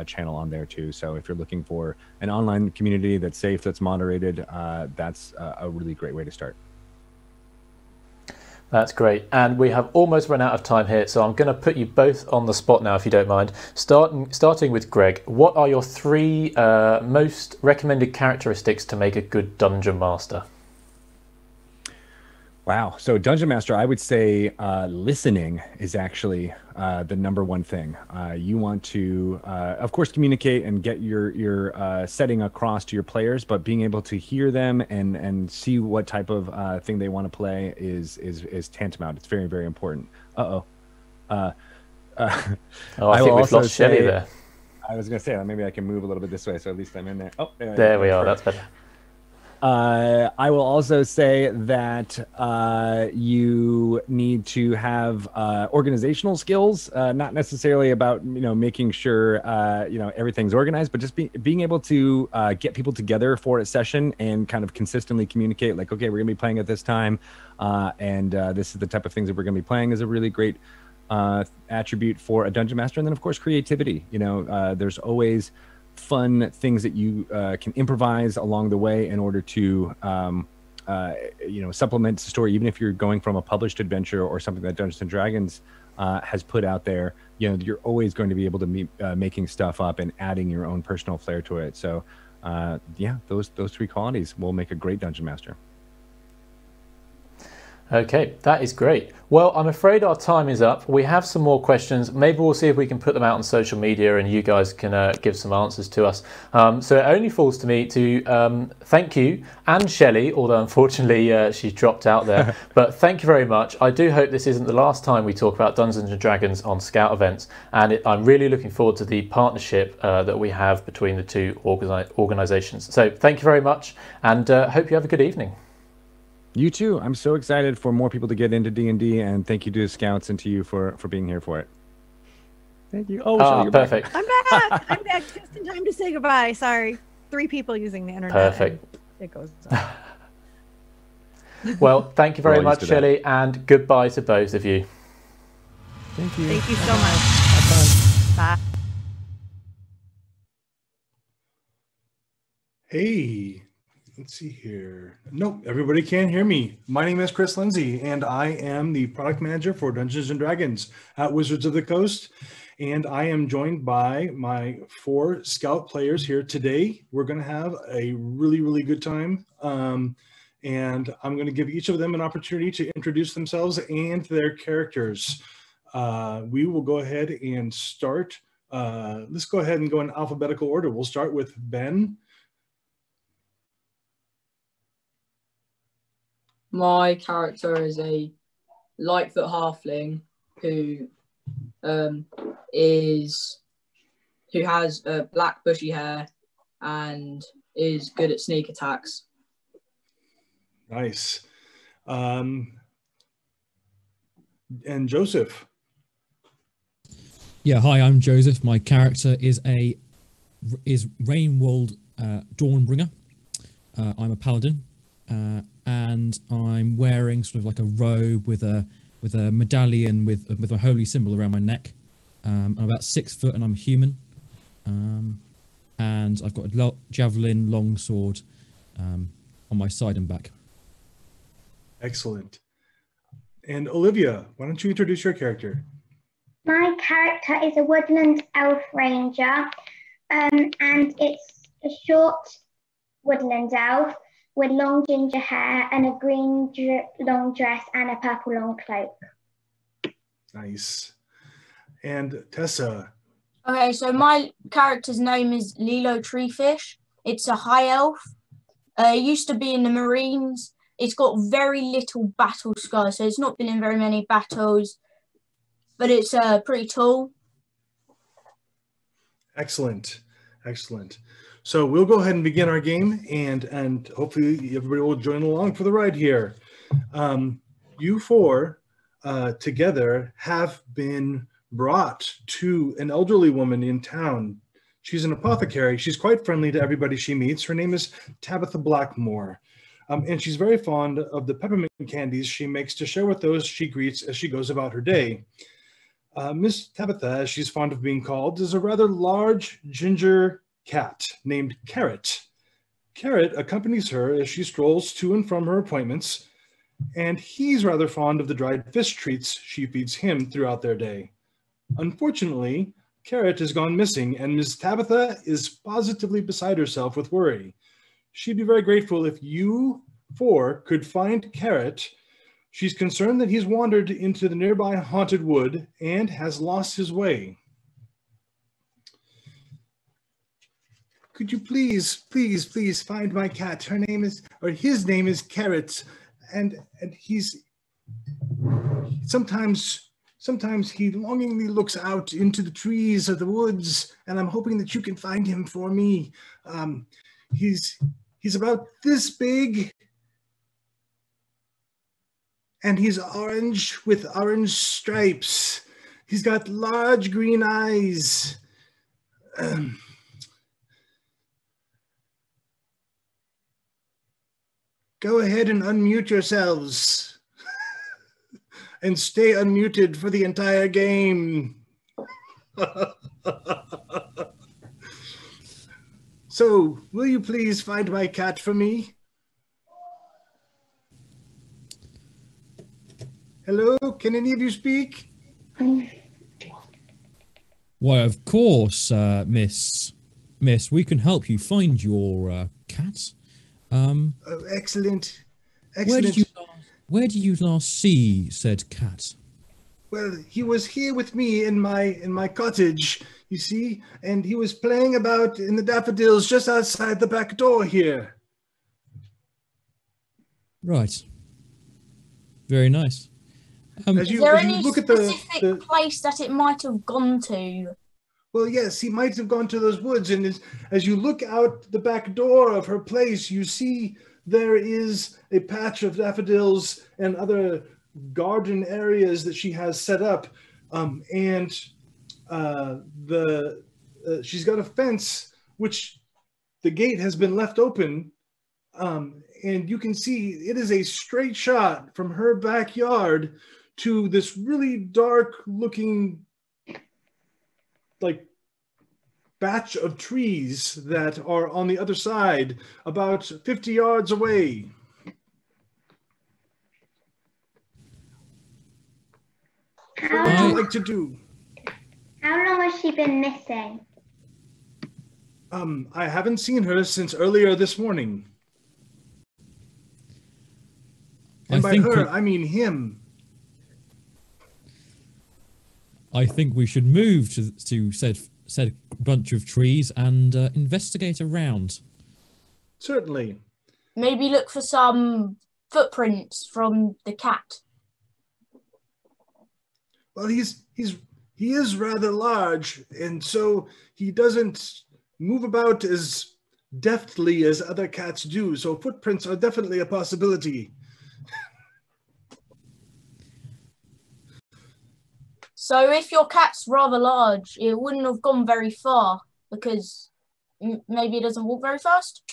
channel on there too. So if you're looking for an online community that's safe, that's moderated, that's a really great way to start. That's great. And we have almost run out of time here, so I'm going to put you both on the spot now, if you don't mind. Starting with Greg, what are your 3 most recommended characteristics to make a good Dungeon Master? Wow. So Dungeon Master, I would say listening is actually the #1 thing. You want to, of course, communicate and get your setting across to your players, but being able to hear them and see what type of thing they want to play is tantamount. It's very, very important. I think we've lost Shelly there. I was going to say, maybe I can move a little bit this way, so at least I'm in there. Oh, there we are. That's better. I will also say that you need to have organizational skills, not necessarily about making sure everything's organized, but just being able to get people together for a session and kind of consistently communicate, like, okay, we're gonna be playing at this time, and this is the type of things that we're gonna be playing, is a really great attribute for a dungeon master. And then of course creativity. There's always fun things that you can improvise along the way in order to supplement the story. Even if you're going from a published adventure or something that Dungeons and Dragons has put out there, you're always going to be able to be making stuff up and adding your own personal flair to it. So those 3 qualities will make a great dungeon master. Okay, that is great. Well, I'm afraid our time is up. We have some more questions. Maybe we'll see if we can put them out on social media and you guys can give some answers to us. So it only falls to me to thank you and Shelly, although unfortunately she dropped out there. But thank you very much. I do hope this isn't the last time we talk about Dungeons & Dragons on Scout events. And I'm really looking forward to the partnership that we have between the 2 organisations. So thank you very much, and hope you have a good evening. You too. I'm so excited for more people to get into D&D, and thank you to the Scouts and to you for being here for it. Thank you. Oh, perfect. I'm back. I'm back just in time to say goodbye. Sorry. 3 people using the internet. Perfect. It goes on. Well, thank you very much, Shelly, and goodbye to both of you. Thank you. Thank you so much. Have fun. Bye. Hey. Let's see here. Nope, everybody can hear me. My name is Chris Lindsay, and I am the product manager for Dungeons & Dragons at Wizards of the Coast. And I am joined by my 4 Scout players here today. We're going to have a really, really good time. And I'm going to give each of them an opportunity to introduce themselves and their characters. We will go ahead and start. Let's go ahead and go in alphabetical order. We'll start with Ben. My character is a Lightfoot halfling who has black bushy hair and is good at sneak attacks. Nice. And Joseph. Yeah, hi, I'm Joseph. My character is Rainwald Dawnbringer. I'm a paladin. And I'm wearing sort of like a robe with a medallion with a holy symbol around my neck. I'm about 6 foot and I'm human. And I've got a javelin longsword on my side and back. Excellent. And Olivia, why don't you introduce your character? My character is a woodland elf ranger, and it's a short woodland elf with long ginger hair and a green long dress and a purple long cloak. Nice. And Tessa. Okay, so my character's name is Lilo Treefish. It's a high elf. It used to be in the Marines. It's got very little battle scars, so it's not been in very many battles, but it's pretty tall. Excellent. Excellent. So we'll go ahead and begin our game, and hopefully everybody will join along for the ride here. You four together have been brought to an elderly woman in town. She's an apothecary. She's quite friendly to everybody she meets. Her name is Tabitha Blackmore. And she's very fond of the peppermint candies she makes to share with those she greets as she goes about her day. Miss Tabitha, as she's fond of being called, is a rather large ginger cat named Carrot. Carrot accompanies her as she strolls to and from her appointments, and he's rather fond of the dried fish treats she feeds him throughout their day. Unfortunately, Carrot has gone missing, and Miss Tabitha is positively beside herself with worry. She'd be very grateful if you four could find Carrot. She's concerned that he's wandered into the nearby haunted wood and has lost his way. Could you please find my cat? His name is Carrot, and he's sometimes he longingly looks out into the trees of the woods, and I'm hoping that you can find him for me. He's about this big, and he's orange with orange stripes. He's got large green eyes. Go ahead and unmute yourselves and stay unmuted for the entire game. So, will you please find my cat for me? Hello, can any of you speak? Why, of course, Miss, we can help you find your cat. Oh, excellent. Where did you last see said cat? Well, he was here with me in my cottage, you see, and he was playing about in the daffodils just outside the back door here. Right. Very nice. Is there any specific place that it might have gone to? Well, yes, he might have gone to those woods, and as you look out the back door of her place, you see there is a patch of daffodils and other garden areas that she has set up, and she's got a fence which the gate has been left open, and you can see it is a straight shot from her backyard to this really dark looking like batch of trees that are on the other side about 50 yards away. What would you like to do? How long has she been missing? I haven't seen her since earlier this morning. And by her, I mean him. I think we should move to said bunch of trees and investigate around. Certainly. Maybe look for some footprints from the cat. Well, he is rather large, and so he doesn't move about as deftly as other cats do. So footprints are definitely a possibility. So if your cat's rather large, it wouldn't have gone very far because maybe it doesn't walk very fast?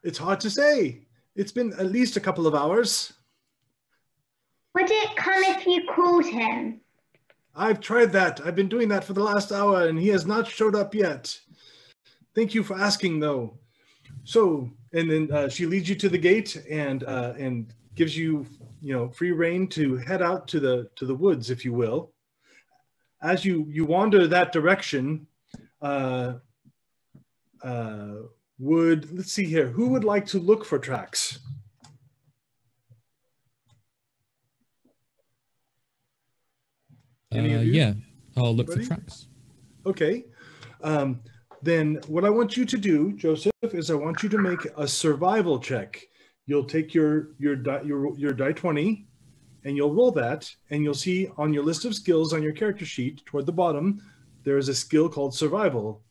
It's hard to say. It's been at least a couple of hours. Would it come if you called him? I've tried that. I've been doing that for the last hour, and he has not showed up yet. Thank you for asking, though. So, and then she leads you to the gate and gives you, free rein to head out to the woods, if you will. As you wander that direction, let's see here, who would like to look for tracks? Any of you? Yeah, I'll look Anybody? for tracks. Okay. Then what I want you to do, Joseph, is I want you to make a survival check. You'll take your die 20, and you'll roll that, and you'll see on your list of skills on your character sheet toward the bottom, there is a skill called survival.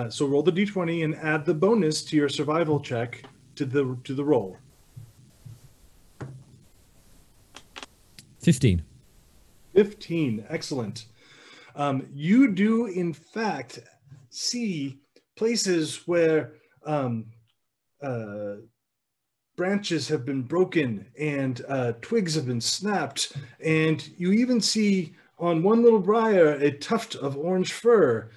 So roll the d20 and add the bonus to your survival check to the roll. 15. 15, excellent. You do, in fact, see places where branches have been broken and twigs have been snapped, and you even see on one little briar a tuft of orange fur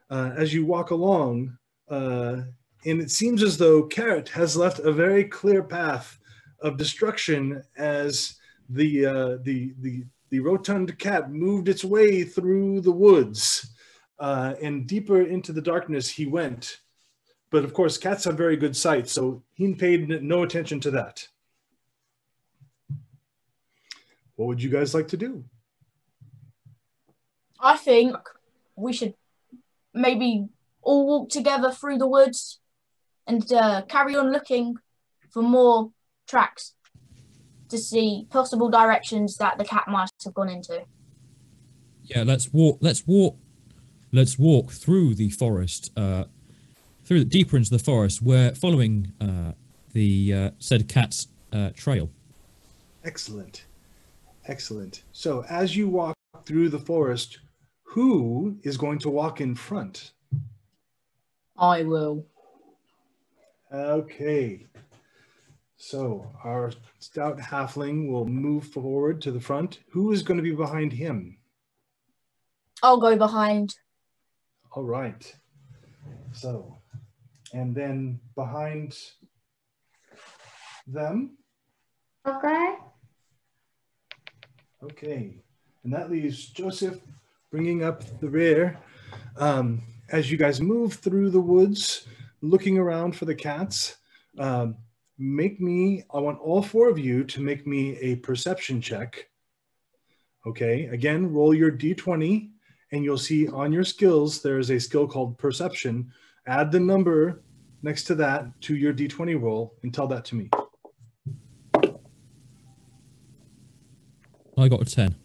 as you walk along, and it seems as though Carrot has left a very clear path of destruction as the rotund cat moved its way through the woods, and deeper into the darkness he went. But of course, cats have very good sight, so he paid no attention to that. What would you guys like to do? I think we should maybe all walk together through the woods and carry on looking for more tracks to see possible directions that the cat might have gone into. Yeah, let's walk through the forest, deeper into the forest. We're following the said cat's trail. Excellent. Excellent. So as you walk through the forest, who is going to walk in front? I will. Okay. So our stout halfling will move forward to the front. Who is going to be behind him? I'll go behind. All right. So, and then behind them? Okay. Okay. And that leaves Joseph bringing up the rear. As you guys move through the woods, looking around for the cats, I want all four of you to make me a perception check. Okay, again, roll your d20, and you'll see on your skills, there is a skill called perception. Add the number next to that to your d20 roll and tell that to me. I got a 10.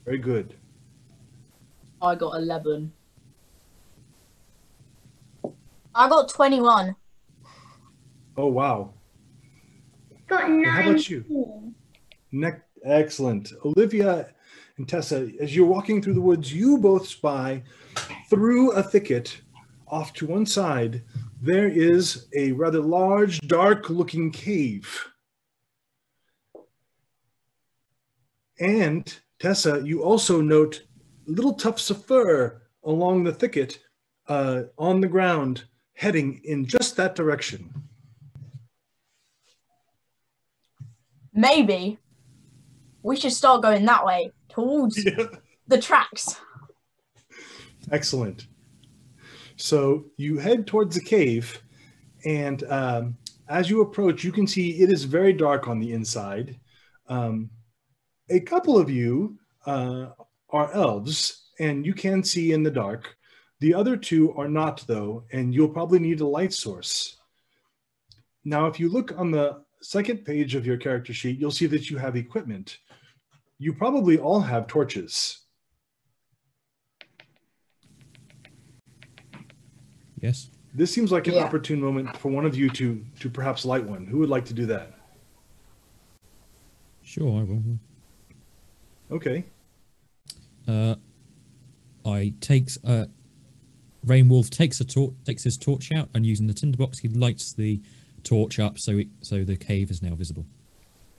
Very good. I got 11. I got 21. Oh, wow. Got And 19. how about you? Excellent. Olivia and Tessa, as you're walking through the woods, you both spy through a thicket off to one side. There is a rather large, dark-looking cave. And Tessa, you also note little tufts of fur along the thicket on the ground, heading in just that direction. Maybe we should start going that way towards the tracks. Excellent. So you head towards the cave, and as you approach, you can see it is very dark on the inside. A couple of you are elves, and you can see in the dark. The other two are not, though, and you'll probably need a light source. Now, if you look on the second page of your character sheet, you'll see that you have equipment. You probably all have torches. Yes. This seems like an opportune moment for one of you to perhaps light one. Who would like to do that? Sure, I will. Okay. Rainwolf takes his torch out, and using the tinderbox, he lights the torch up so the cave is now visible.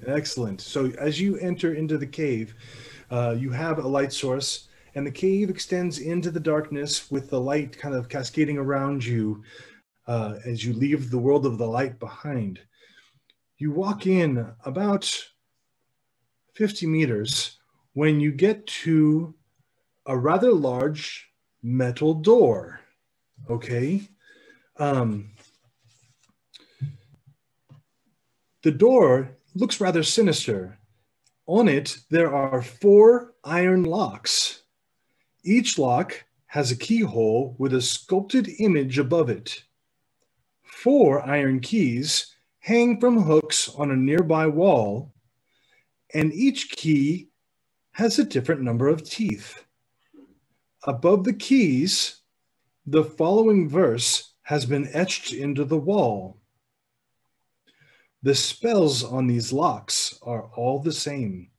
Excellent. So as you enter into the cave, you have a light source, and the cave extends into the darkness with the light kind of cascading around you as you leave the world of the light behind. You walk in about 50 meters when you get to a rather large metal door. Okay. The door looks rather sinister. On it, there are 4 iron locks. Each lock has a keyhole with a sculpted image above it. 4 iron keys hang from hooks on a nearby wall, and each key has a different number of teeth. Above the keys, the following verse has been etched into the wall. The spells on these locks are all the same,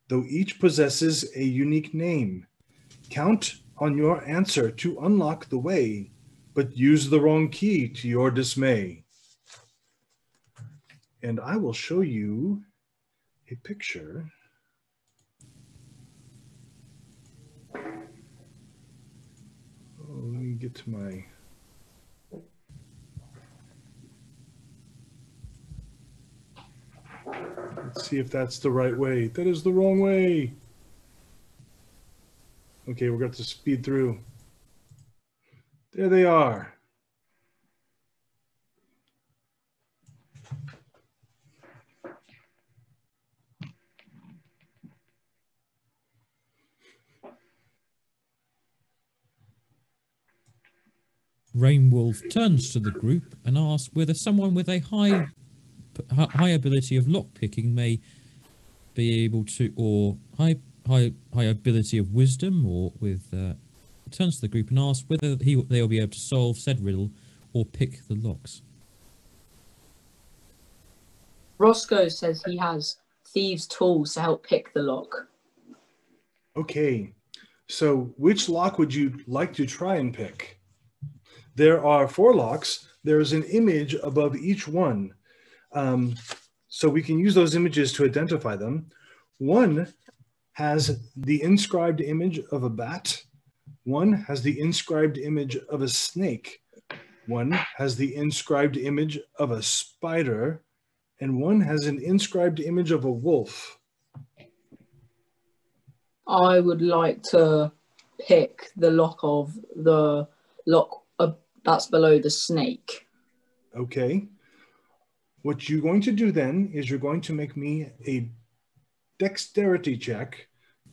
though each possesses a unique name. Count on your answer to unlock the way, but use the wrong key to your dismay. And I will show you a picture. Oh, let me get to my... Let's see if that's the right way. That is the wrong way. Okay, we're going to speed through. There they are. Rainwolf turns to the group and asks whether someone with a high ability of lockpicking may be able to, or high ability of wisdom, or with turns to the group and asks whether they'll be able to solve said riddle or pick the locks. Roscoe says he has thieves' tools to help pick the lock. Okay, so which lock would you like to try and pick? There are 4 locks. There's an image above each one. So we can use those images to identify them. One has the inscribed image of a bat. One has the inscribed image of a snake. One has the inscribed image of a spider. And one has an inscribed image of a wolf. I would like to pick the lock of the lock that's below the snake. Okay. What you're going to do then is you're going to make me a dexterity check.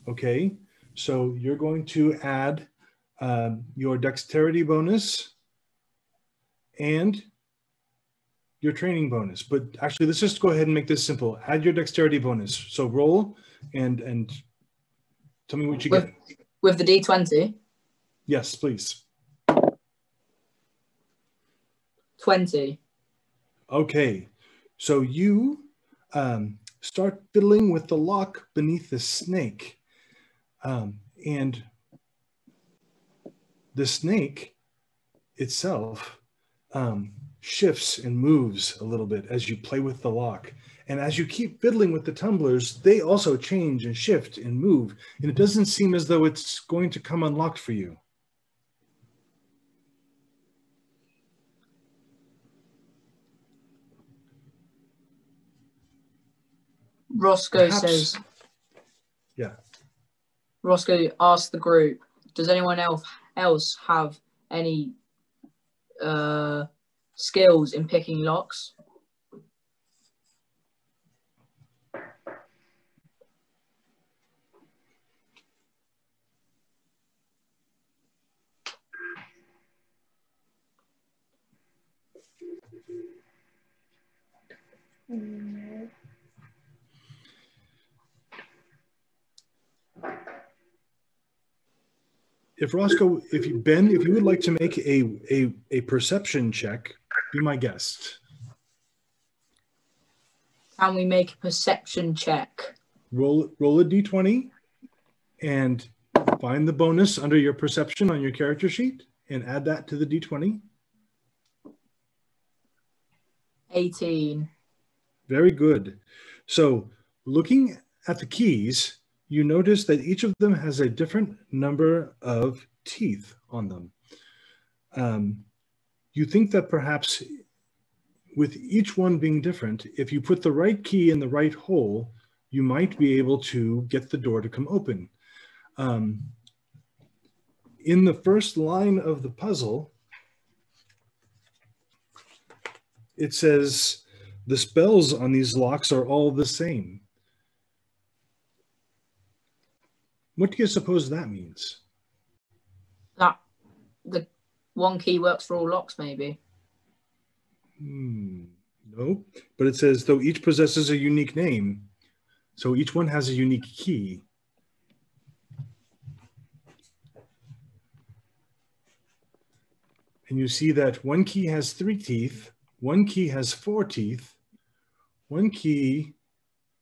Okay. So you're going to add your dexterity bonus and your training bonus. But actually, let's just go ahead and make this simple. Add your dexterity bonus. So roll and tell me what you get. With the D20? Yes, please. 20. Okay. So you start fiddling with the lock beneath the snake. And the snake itself shifts and moves a little bit as you play with the lock. And as you keep fiddling with the tumblers, they also change and shift and move. And it doesn't seem as though it's going to come unlocked for you. Roscoe Perhaps, says... Yeah. Roscoe asks the group, does anyone else have any skills in picking locks? If Roscoe, if you would like to make a perception check, be my guest. Can we make a perception check? Roll a d20 and find the bonus under your perception on your character sheet and add that to the d20. 18. Very good. So looking at the keys, you notice that each of them has a different number of teeth on them. You think that perhaps with each one being different, if you put the right key in the right hole, you might be able to get the door to come open. In the first line of the puzzle, it says the spells on these locks are all the same. What do you suppose that means? That the one key works for all locks, maybe. No, but it says, though each possesses a unique name, so each one has a unique key. And you see that one key has 3 teeth, one key has 4 teeth, one key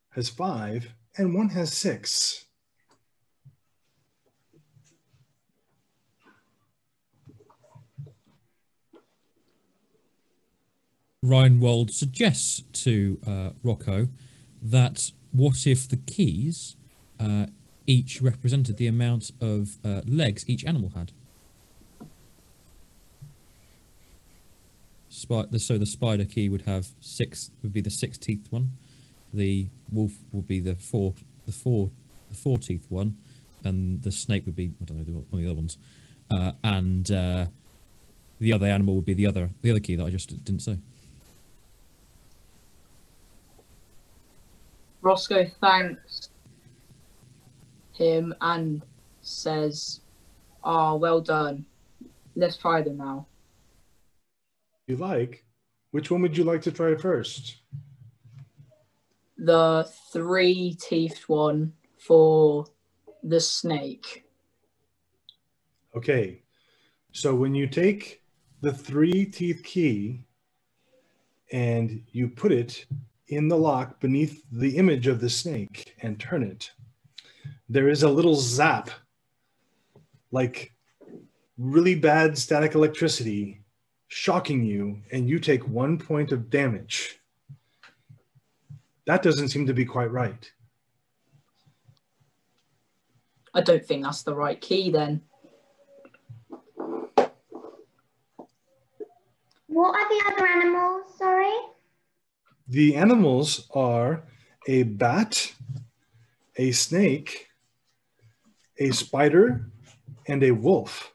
has 5, and one has 6. Reinwald suggests to Rocco that what if the keys each represented the amount of legs each animal had? So the spider key would have 6, would be the 6-teethed one. The wolf would be the four teethed one, and the snake would be, I don't know, one of the other ones, and the other animal would be the other key that I just didn't say. Roscoe thanks him and says, "Ah, well done. Let's try them now." You like? Which one would you like to try first? The 3-teethed one for the snake. Okay, so when you take the 3-teeth key and you put it in the lock beneath the image of the snake and turn it, there is a little zap, like really bad static electricity, shocking you, and you take 1 point of damage. That doesn't seem to be quite right. I don't think that's the right key then. What are the other animals? Sorry. The animals are a bat, a snake, a spider, and a wolf.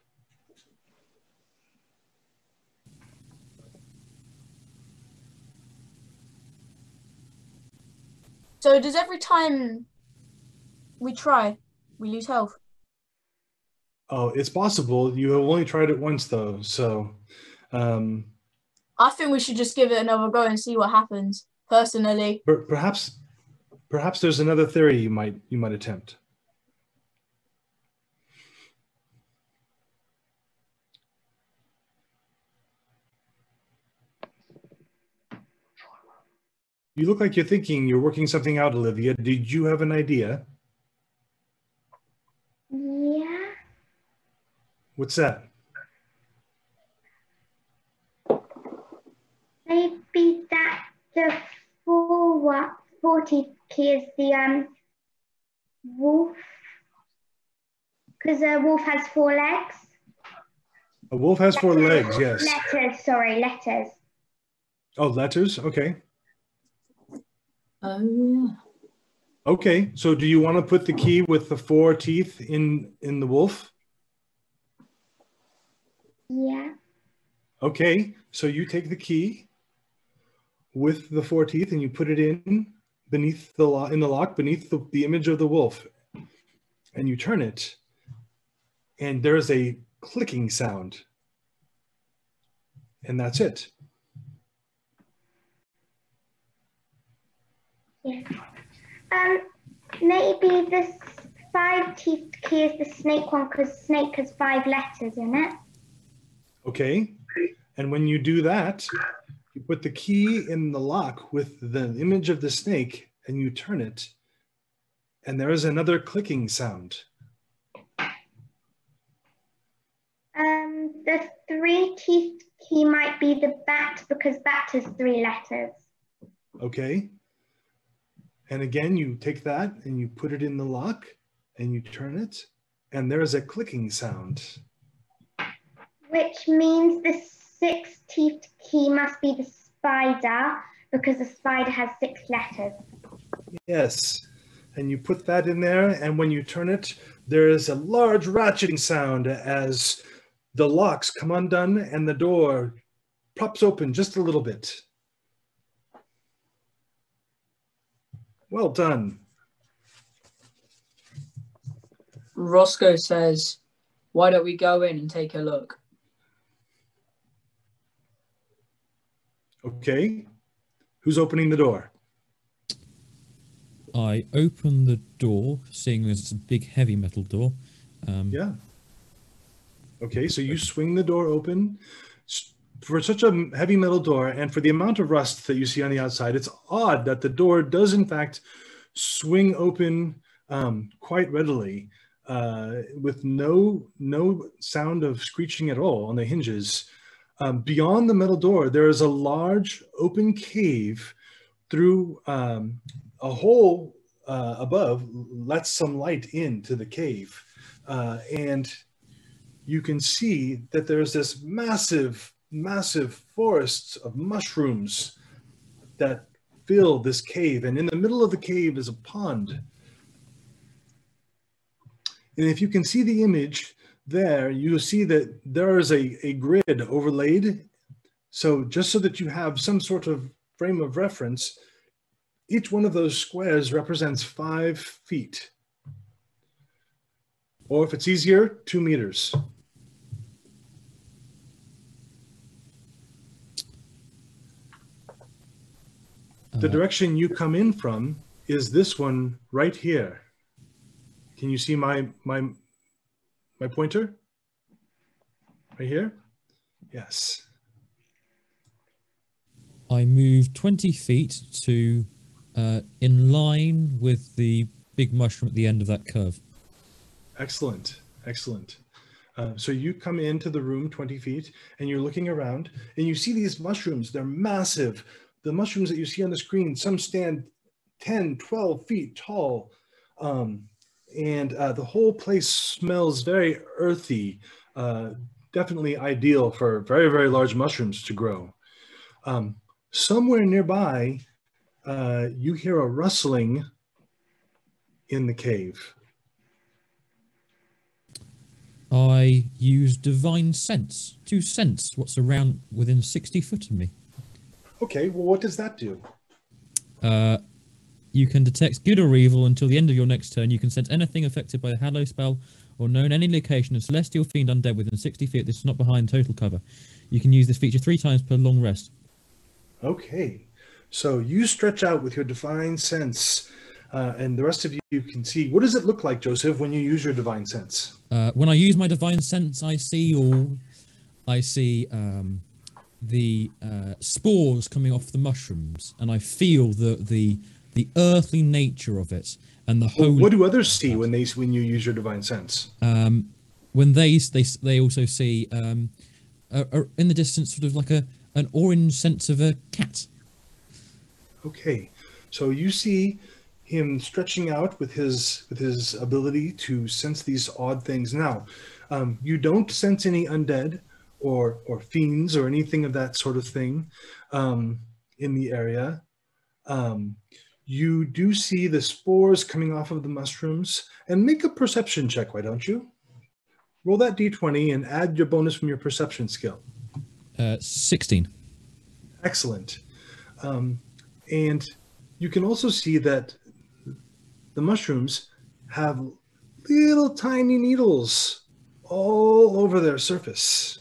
So does every time we try, we lose health? Oh, it's possible. You have only tried it once, though. So, I think we should just give it another go and see what happens. Personally, perhaps there's another theory you might attempt. You look like you're working something out, Olivia. Did you have an idea? Yeah. What's that? Maybe that the 40 key is the wolf, because a wolf has 4 legs. A wolf has 4 legs, yes. Letters. Oh, letters? Okay. Oh, yeah. Okay, so do you want to put the key with the 4 teeth in the wolf? Yeah. Okay, so you take the key with the 4 teeth and you put it in beneath the lock beneath the image of the wolf, and you turn it, and there's a clicking sound, and that's it. Yeah. Maybe the 5-teethed key is the snake one, because snake has 5 letters in it. Okay, and when you do that, you put the key in the lock with the image of the snake and you turn it, and there is another clicking sound. The 3-teethed key might be the bat, because bat has 3 letters. Okay. And again, you take that and you put it in the lock and you turn it, and there is a clicking sound. Which means the 6-teethed key must be the spider, because the spider has 6 letters. Yes. And you put that in there, and when you turn it, there is a large ratcheting sound as the locks come undone and the door props open just a little bit. Well done. Roscoe says, why don't we go in and take a look? Okay. Who's opening the door? I open the door, seeing as it's a big, heavy metal door. Yeah. Okay, so you swing the door open. For such a heavy metal door, and for the amount of rust that you see on the outside, it's odd that the door does, in fact, swing open quite readily, with no sound of screeching at all on the hinges. Beyond the metal door, there is a large open cave through a hole above lets some light into the cave. And you can see that there's this massive forests of mushrooms that fill this cave. And in the middle of the cave is a pond. And if you can see the image there, you'll see that there is a grid overlaid. So just so that you have some sort of frame of reference, each one of those squares represents 5 feet. Or if it's easier, 2 meters. The direction you come in from is this one right here. Can you see my pointer? Right here? Yes. I move 20 feet to in line with the big mushroom at the end of that curve. Excellent, excellent. So you come into the room 20 feet and you're looking around and you see these mushrooms. They're massive. The mushrooms that you see on the screen, some stand 10, 12 feet tall. And the whole place smells very earthy, definitely ideal for very, very large mushrooms to grow. Somewhere nearby, you hear a rustling in the cave. I use divine sense to sense what's around within 60 foot of me. Okay, well, what does that do? You can detect good or evil until the end of your next turn. You can sense anything affected by a Hallow spell or known any location of celestial, fiend, undead within 60 feet. This is not behind total cover. You can use this feature 3 times per long rest. Okay, so you stretch out with your divine sense, and the rest of you can see. What does it look like, Joseph, when you use your divine sense? When I use my divine sense, I see the spores coming off the mushrooms, and I feel the earthly nature of it and the holy. What do others see when you use your divine sense? When they also see in the distance sort of like an orange sense of a cat. Okay, so you see him stretching out with his ability to sense these odd things. Now, you don't sense any undead or fiends or anything of that sort of thing in the area. You do see the spores coming off of the mushrooms. And make a perception check, why don't you? Roll that d20 and add your bonus from your perception skill. 16. Excellent. And you can also see that the mushrooms have little tiny needles all over their surface.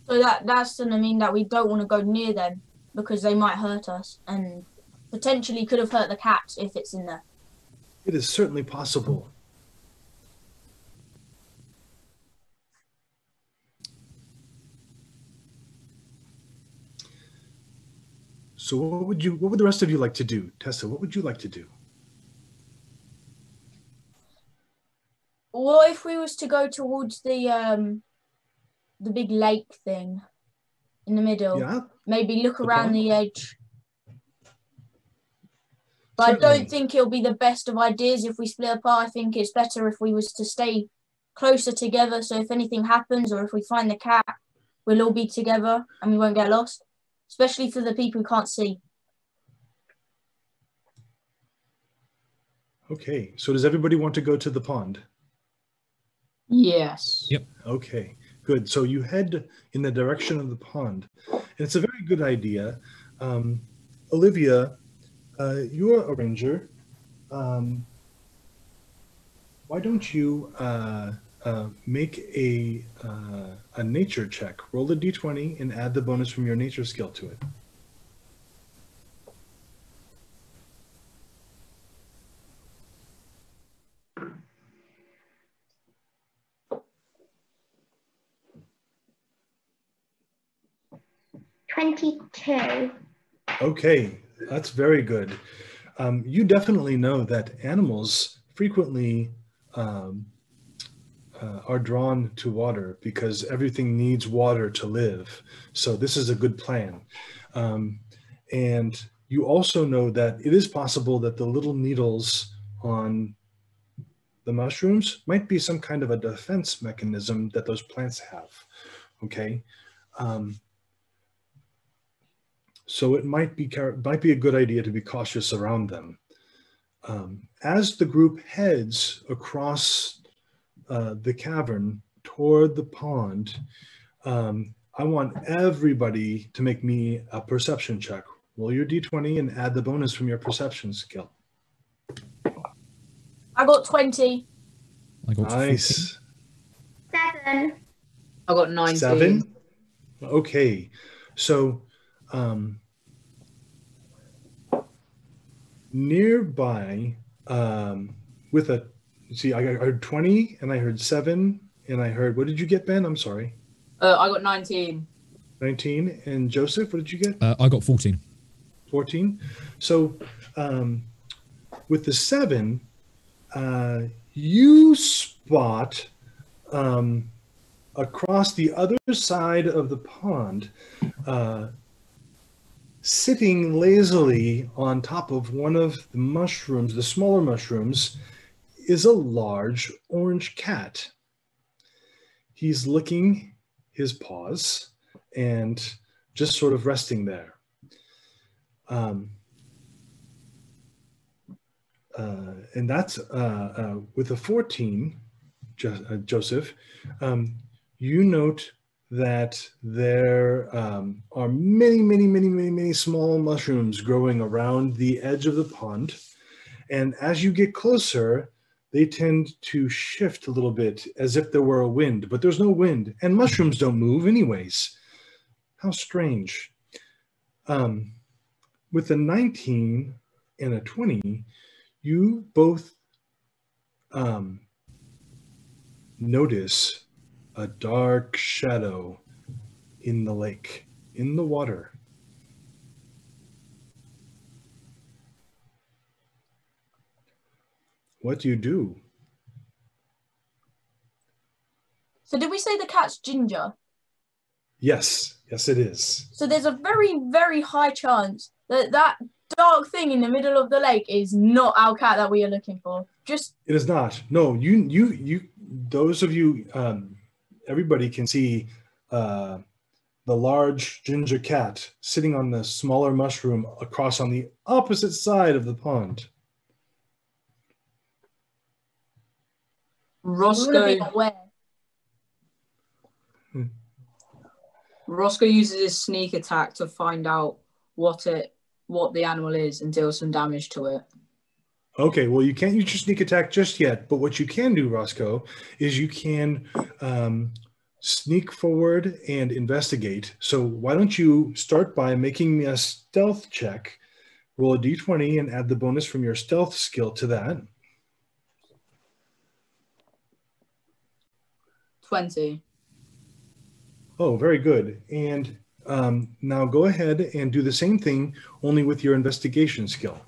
So that's going to mean that we don't want to go near them because they might hurt us and potentially could have hurt the cat if it's in there. It is certainly possible. So what would the rest of you like to do? Tessa, what would you like to do? What if we was to go towards the big lake thing in the middle? Yeah. Maybe look around pond? the edge. But Certainly. I don't think it'll be the best of ideas if we split apart. I think it's better if we was to stay closer together. So if anything happens or if we find the cat, we'll all be together and we won't get lost. Especially for the people who can't see. Okay, so does everybody want to go to the pond? Yes. Yep. Okay, good. So you head in the direction of the pond. And it's a very good idea. Olivia, you're a ranger. why don't you make a nature check? Roll a d20 and add the bonus from your nature skill to it. $22. Okay, that's very good. You definitely know that animals frequently are drawn to water because everything needs water to live. So this is a good plan. And you also know that it is possible that the little needles on the mushrooms might be some kind of a defense mechanism that those plants have. Okay. So it might be a good idea to be cautious around them. As the group heads across the cavern toward the pond, I want everybody to make me a perception check. Roll your d20 and add the bonus from your perception skill. I got 20. I got Nice. 7. I got 19. 7? Okay. So nearby, with a, see, I heard 20 and I heard 7 and I heard, what did you get, Ben? I'm sorry. I got 19. 19. And Joseph, what did you get? I got 14. 14. So with the 7, you spot across the other side of the pond, sitting lazily on top of one of the mushrooms, the smaller mushrooms, is a large orange cat. He's licking his paws and just sort of resting there. And that's with a 14, Joseph, you note that there are many small mushrooms growing around the edge of the pond. And as you get closer, they tend to shift a little bit as if there were a wind, but there's no wind, and mushrooms don't move anyways. How strange. With a 19 and a 20, you both notice a dark shadow in the lake, in the water. What do you do? So did we say the cat's ginger? Yes, yes it is. So there's a very high chance that that dark thing in the middle of the lake is not our cat that we are looking for. Just It is not. No, you those of you, everybody can see the large ginger cat sitting on the smaller mushroom across on the opposite side of the pond. Roscoe aware. Roscoe uses his sneak attack to find out what the animal is and deal some damage to it. Okay, well, you can't use your sneak attack just yet, but what you can do, Roscoe, is you can sneak forward and investigate. So why don't you start by making me a stealth check, roll a d20 and add the bonus from your stealth skill to that. 20. Oh, very good. And now go ahead and do the same thing, only with your investigation skill.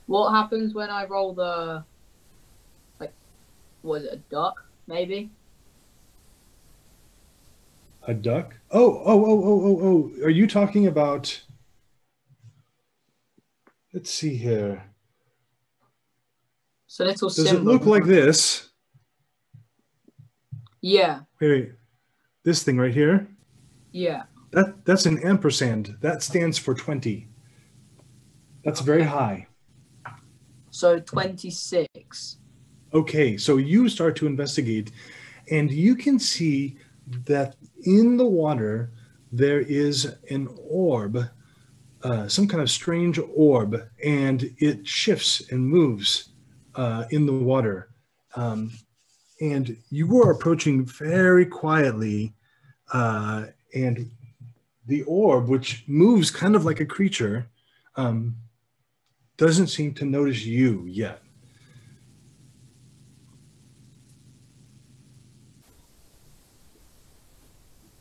What happens when I roll the, like, was it a duck, maybe? A duck? Oh. Are you talking about, let's see here. It's a little Does symbol. it look like this? Yeah. Wait. This thing right here? Yeah. That's an ampersand. That stands for 20. That's very high. So 26. Okay, so you start to investigate, and you can see that in the water there is an orb some kind of strange orb, and it shifts and moves in the water. And you are approaching very quietly, and the orb, which moves kind of like a creature, doesn't seem to notice you yet.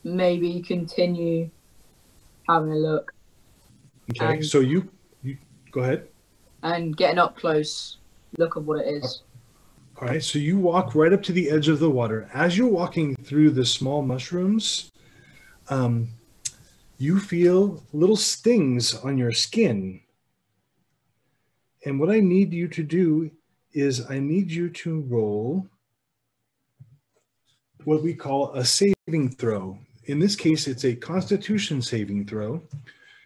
Maybe continue having a look. Okay, so you go ahead. And getting up close, look at what it is. All right, so you walk right up to the edge of the water. As you're walking through the small mushrooms, you feel little stings on your skin. And what I need you to do is I need you to roll what we call a saving throw. In this case, it's a Constitution saving throw.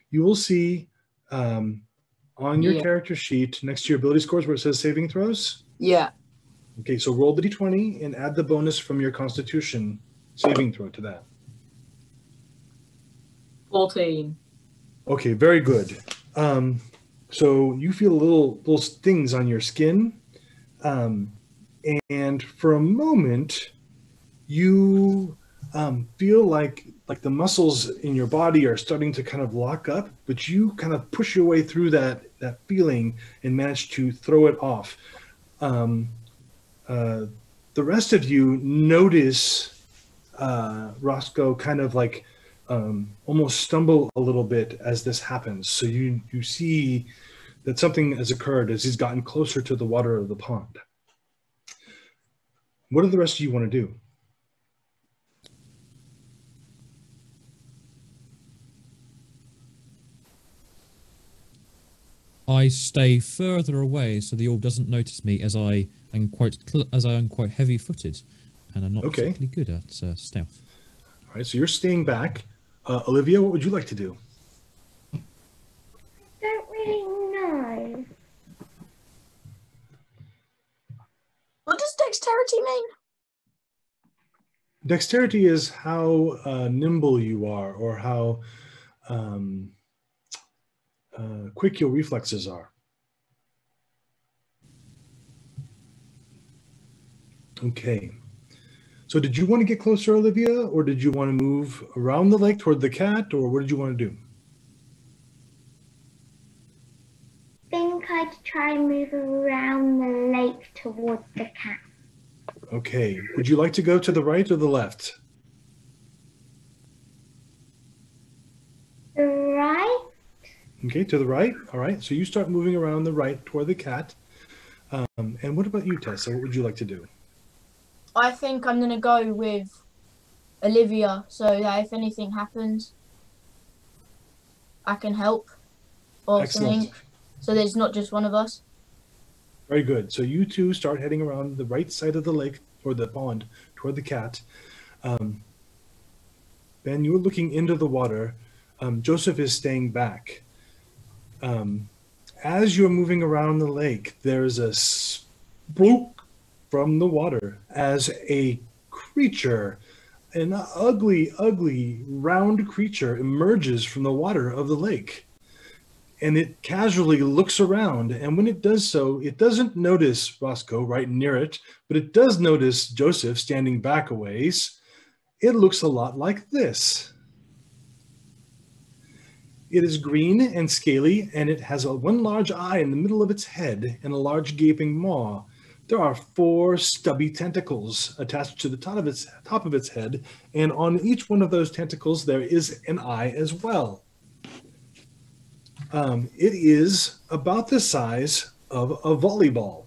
You will see on your character sheet next to your ability scores where it says saving throws. Yeah. Okay, so roll the d20 and add the bonus from your Constitution saving throw to that. 14. Okay, very good. So you feel little stings on your skin, and for a moment, you feel like the muscles in your body are starting to kind of lock up, but you kind of push your way through that feeling and manage to throw it off. The rest of you notice Roscoe kind of like almost stumble a little bit as this happens. So you see that something has occurred as he's gotten closer to the water of the pond. What do the rest of you want to do? I stay further away so the orb doesn't notice me, as I am quite heavy-footed, and I'm not particularly good at stealth. All right, so you're staying back. Olivia, what would you like to do? I don't really know. What does dexterity mean? Dexterity is how nimble you are, or how quick your reflexes are. Okay. So did you want to get closer, Olivia, or did you want to move around the lake toward the cat, or what did you want to do? I think I'd try and move around the lake towards the cat. Okay. Would you like to go to the right or the left? The right? Okay, to the right. All right. So you start moving around the right toward the cat. And what about you, Tessa? What would you like to do? I think I'm going to go with Olivia, so that if anything happens, I can help. Or Excellent. something. So there's not just one of us. Very good. So you two start heading around the right side of the lake, or the pond, toward the cat. Ben, you're looking into the water. Joseph is staying back. As you're moving around the lake, there's a spook from the water as a creature, an ugly, ugly, round creature emerges from the water of the lake. And it casually looks around, and when it does so, it doesn't notice Roscoe right near it, but it does notice Joseph standing back a ways. It looks a lot like this. It is green and scaly, and it has one large eye in the middle of its head and a large gaping maw. There are 4 stubby tentacles attached to the top of its head, and on each one of those tentacles there is an eye as well. It is about the size of a volleyball.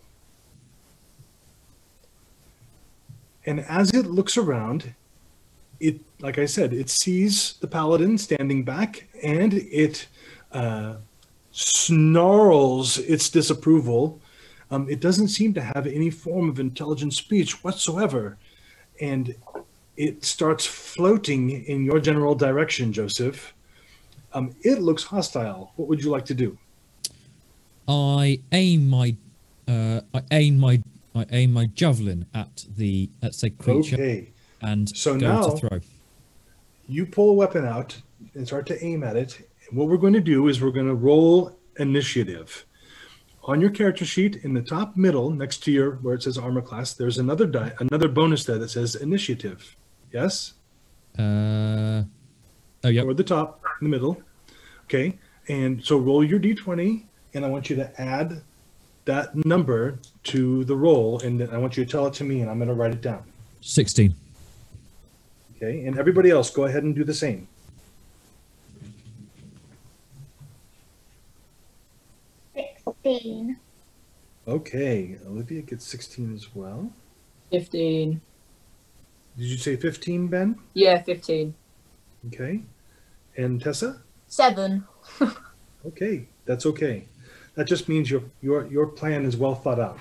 And as it looks around, it, like I said, it sees the paladin standing back, and it snarls its disapproval. It doesn't seem to have any form of intelligent speech whatsoever. And it starts floating in your general direction, Joseph. It looks hostile. What would you like to do? I aim my javelin at said creature. Okay. And so go now to throw. You pull a weapon out and start to aim at it, what we're going to do is we're going to roll initiative. On your character sheet in the top middle, next to your where it says armor class, there's another bonus there that says initiative. Yes? Oh, yeah. Toward the top, in the middle. Okay. And so roll your d20, and I want you to add that number to the roll, and then I want you to tell it to me, and I'm going to write it down. 16. Okay. And everybody else, go ahead and do the same. 16. Okay. Olivia gets 16 as well. 15. Did you say 15, Ben? Yeah, 15. Okay. And Tessa? 7. Okay, that's okay. That just means your plan is well thought out.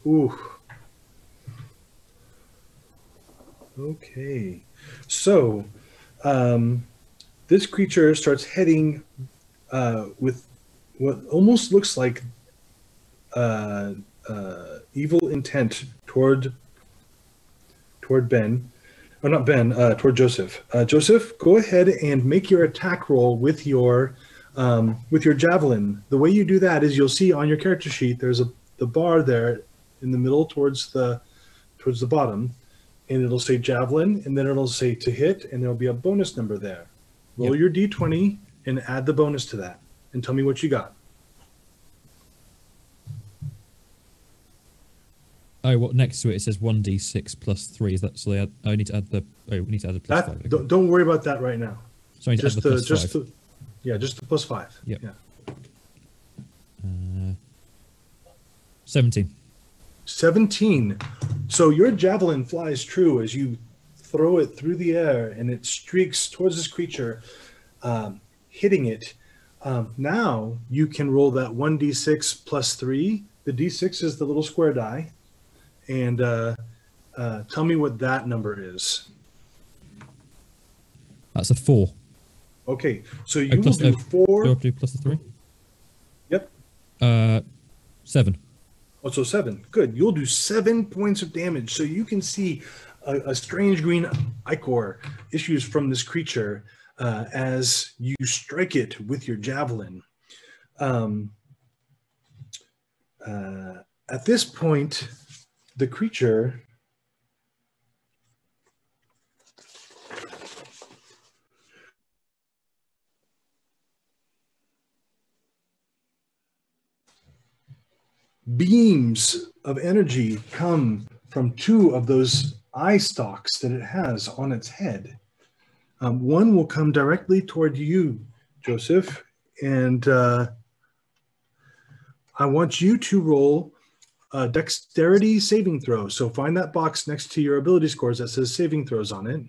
Ooh. Okay. So, this creature starts heading with what almost looks like evil intent toward Ben, or not Ben, toward Joseph. Joseph, go ahead and make your attack roll with your javelin. The way you do that is you'll see on your character sheet there's the bar there in the middle towards the bottom, and it'll say javelin, and then it'll say to hit, and there'll be a bonus number there. Roll your d20 and add the bonus to that, and tell me what you got. Oh, well, next to it says 1d6 plus 3. Is that so? I need to add the. Oh, we need to add the plus 5. Okay. Don't worry about that right now. So I need to add the plus 5. Just the plus 5. Yep. Yeah. 17. 17. So your javelin flies true as you throw it through the air, and it streaks towards this creature, hitting it. Now you can roll that 1d6 plus 3. The d6 is the little square die. And tell me what that number is. That's a 4. Okay, so you will do 4. Do I have to do plus the 3? Yep. 7. Oh, so 7. Good. You'll do 7 points of damage. So you can see a strange green ichor issues from this creature as you strike it with your javelin. At this point, the creature beams of energy come from 2 of those eye stalks that it has on its head. One will come directly toward you, Joseph, and I want you to roll a dexterity saving throw. So find that box next to your ability scores that says saving throws on it.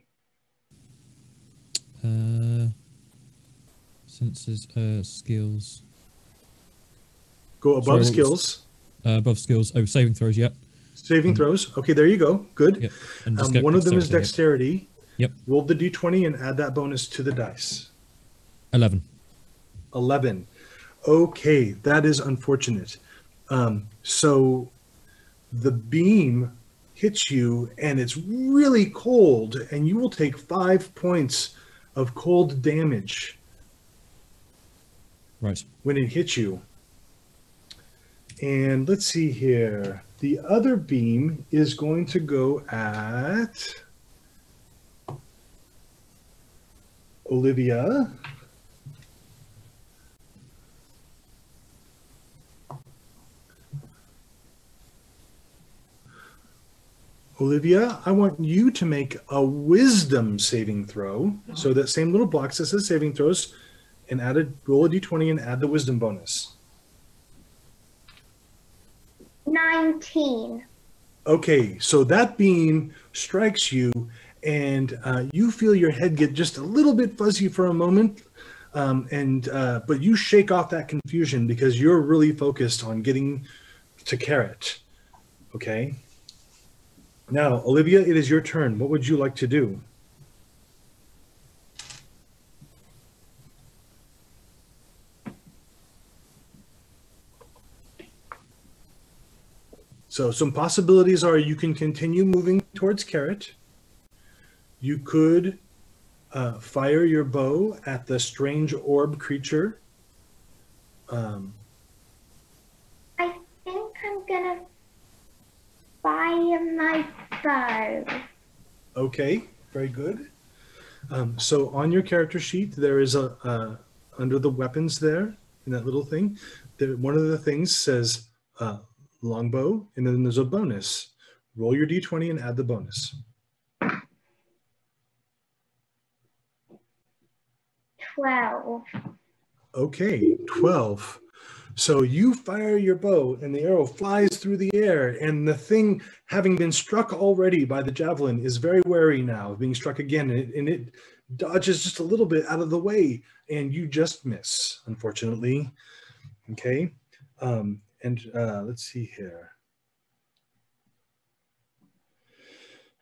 Senses, skills. Go above skills. Above skills. Oh, saving throws, yep. Saving throws. Okay, there you go. Good. Yep. One of them is dexterity. Yep. Roll the d20 and add that bonus to the dice. 11. 11. Okay, that is unfortunate. So the beam hits you, and it's really cold, and you will take 5 points of cold damage. Right. When it hits you. And let's see here. The other beam is going to go at Olivia. Olivia, I want you to make a wisdom saving throw. So that same little box that says saving throws, and roll a d20 and add the wisdom bonus. 19. Okay, so that beam strikes you, and you feel your head get just a little bit fuzzy for a moment, but you shake off that confusion because you're really focused on getting to Carrot. Okay. Now, Olivia, it is your turn. What would you like to do? So some possibilities are you can continue moving towards Carrot. You could fire your bow at the strange orb creature. I think I'm gonna fire my bow. Okay, very good. So on your character sheet, there is under the weapons there, in that little thing, one of the things says longbow, and then there's a bonus. Roll your d20 and add the bonus. 12. Okay, 12. So you fire your bow and the arrow flies through the air, and the thing, having been struck already by the javelin, is very wary now of being struck again, and it dodges just a little bit out of the way, and you just miss, unfortunately. Okay, let's see here.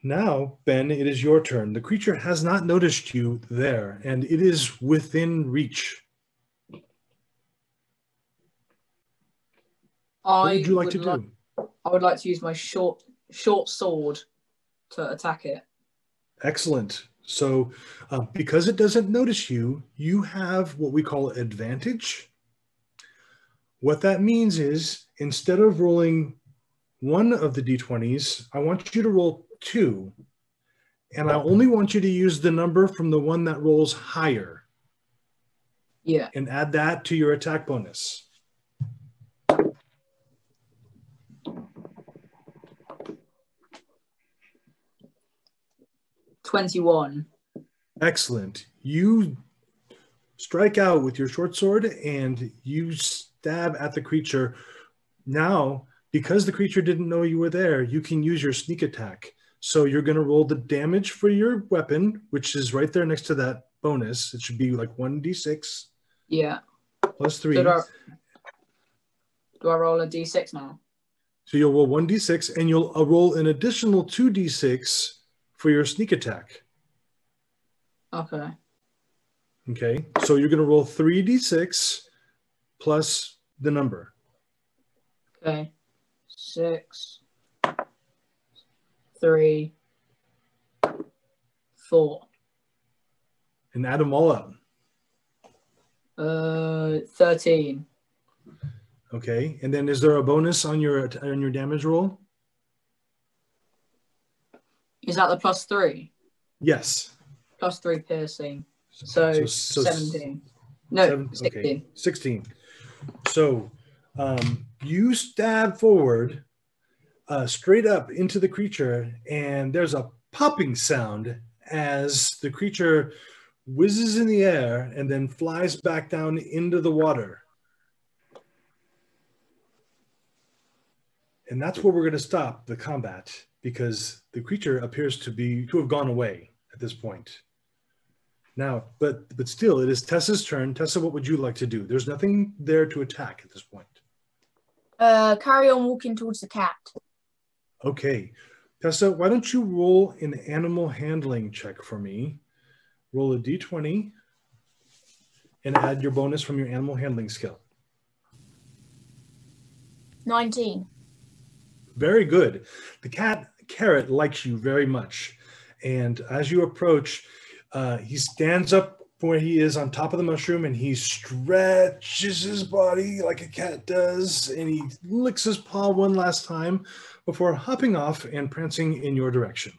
Now, Ben, it is your turn. The creature has not noticed you there, and it is within reach. What would you like to do? I would like to use my short sword to attack it. Excellent. So because it doesn't notice you, you have what we call advantage. What that means is, instead of rolling one of the d20s, I want you to roll 2. And I only want you to use the number from the one that rolls higher. Yeah. And add that to your attack bonus. $21. Excellent. You strike out with your short sword and you stab at the creature. Now, because the creature didn't know you were there, you can use your sneak attack. So you're going to roll the damage for your weapon, which is right there next to that bonus. It should be like 1d6. Yeah. Plus 3. So do I roll a d6 now? So you'll roll 1d6 and you'll roll an additional 2d6 for your sneak attack. Okay. Okay. So you're going to roll 3d6 plus the number. Okay. 6, 3, 4. And add them all up. 13. Okay. And then is there a bonus on your damage roll? Is that the plus 3? Yes. Plus 3 piercing. So 17. No, 16. Okay. 16. So you stab forward straight up into the creature, and there's a popping sound as the creature whizzes in the air and then flies back down into the water. And that's where we're going to stop the combat, because the creature appears to have gone away at this point. Now, but still, it is Tessa's turn. Tessa, what would you like to do? There's nothing there to attack at this point. Carry on walking towards the cat. Okay. Tessa, why don't you roll an animal handling check for me? Roll a d20 and add your bonus from your animal handling skill. 19. Very good. The cat, Carrot, likes you very much. And as you approach, he stands up where he is on top of the mushroom, and he stretches his body like a cat does, and he licks his paw one last time before hopping off and prancing in your direction.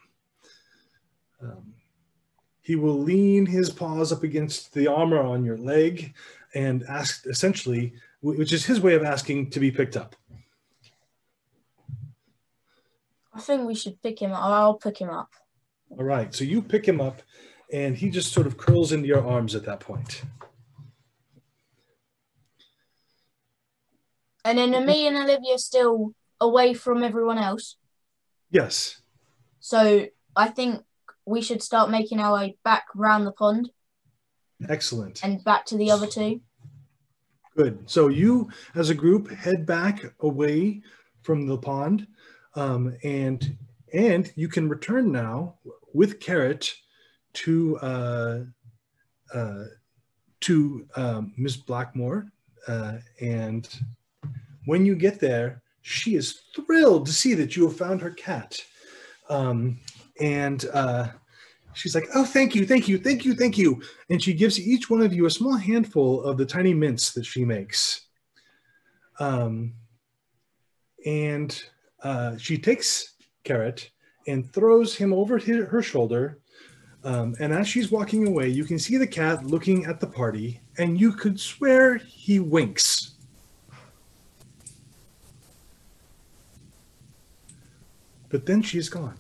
He will lean his paws up against the armor on your leg and ask, essentially, which is his way of asking to be picked up. I think we should pick him up. I'll pick him up. All right, so you pick him up, and he just sort of curls into your arms at that point. And then are me and Olivia still away from everyone else? Yes. So I think we should start making our way back round the pond. Excellent. And back to the other two. Good. So you, as a group, head back away from the pond, and you can return now with Carrot to Miss Blackmore, and when you get there, she is thrilled to see that you have found her cat. She's like, oh, thank you, thank you, thank you, thank you. And she gives each one of you a small handful of the tiny mints that she makes. She takes Carrot and throws him over her shoulder. And as she's walking away, you can see the cat looking at the party, and you could swear he winks. But then she's gone.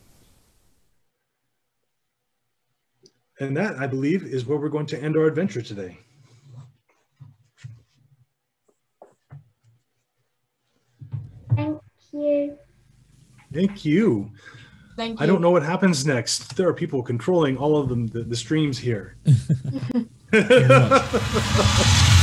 And that, I believe, is where we're going to end our adventure today. Thank you. Thank you. Thank you. I don't know what happens next. There are people controlling all of the streams here. Very much.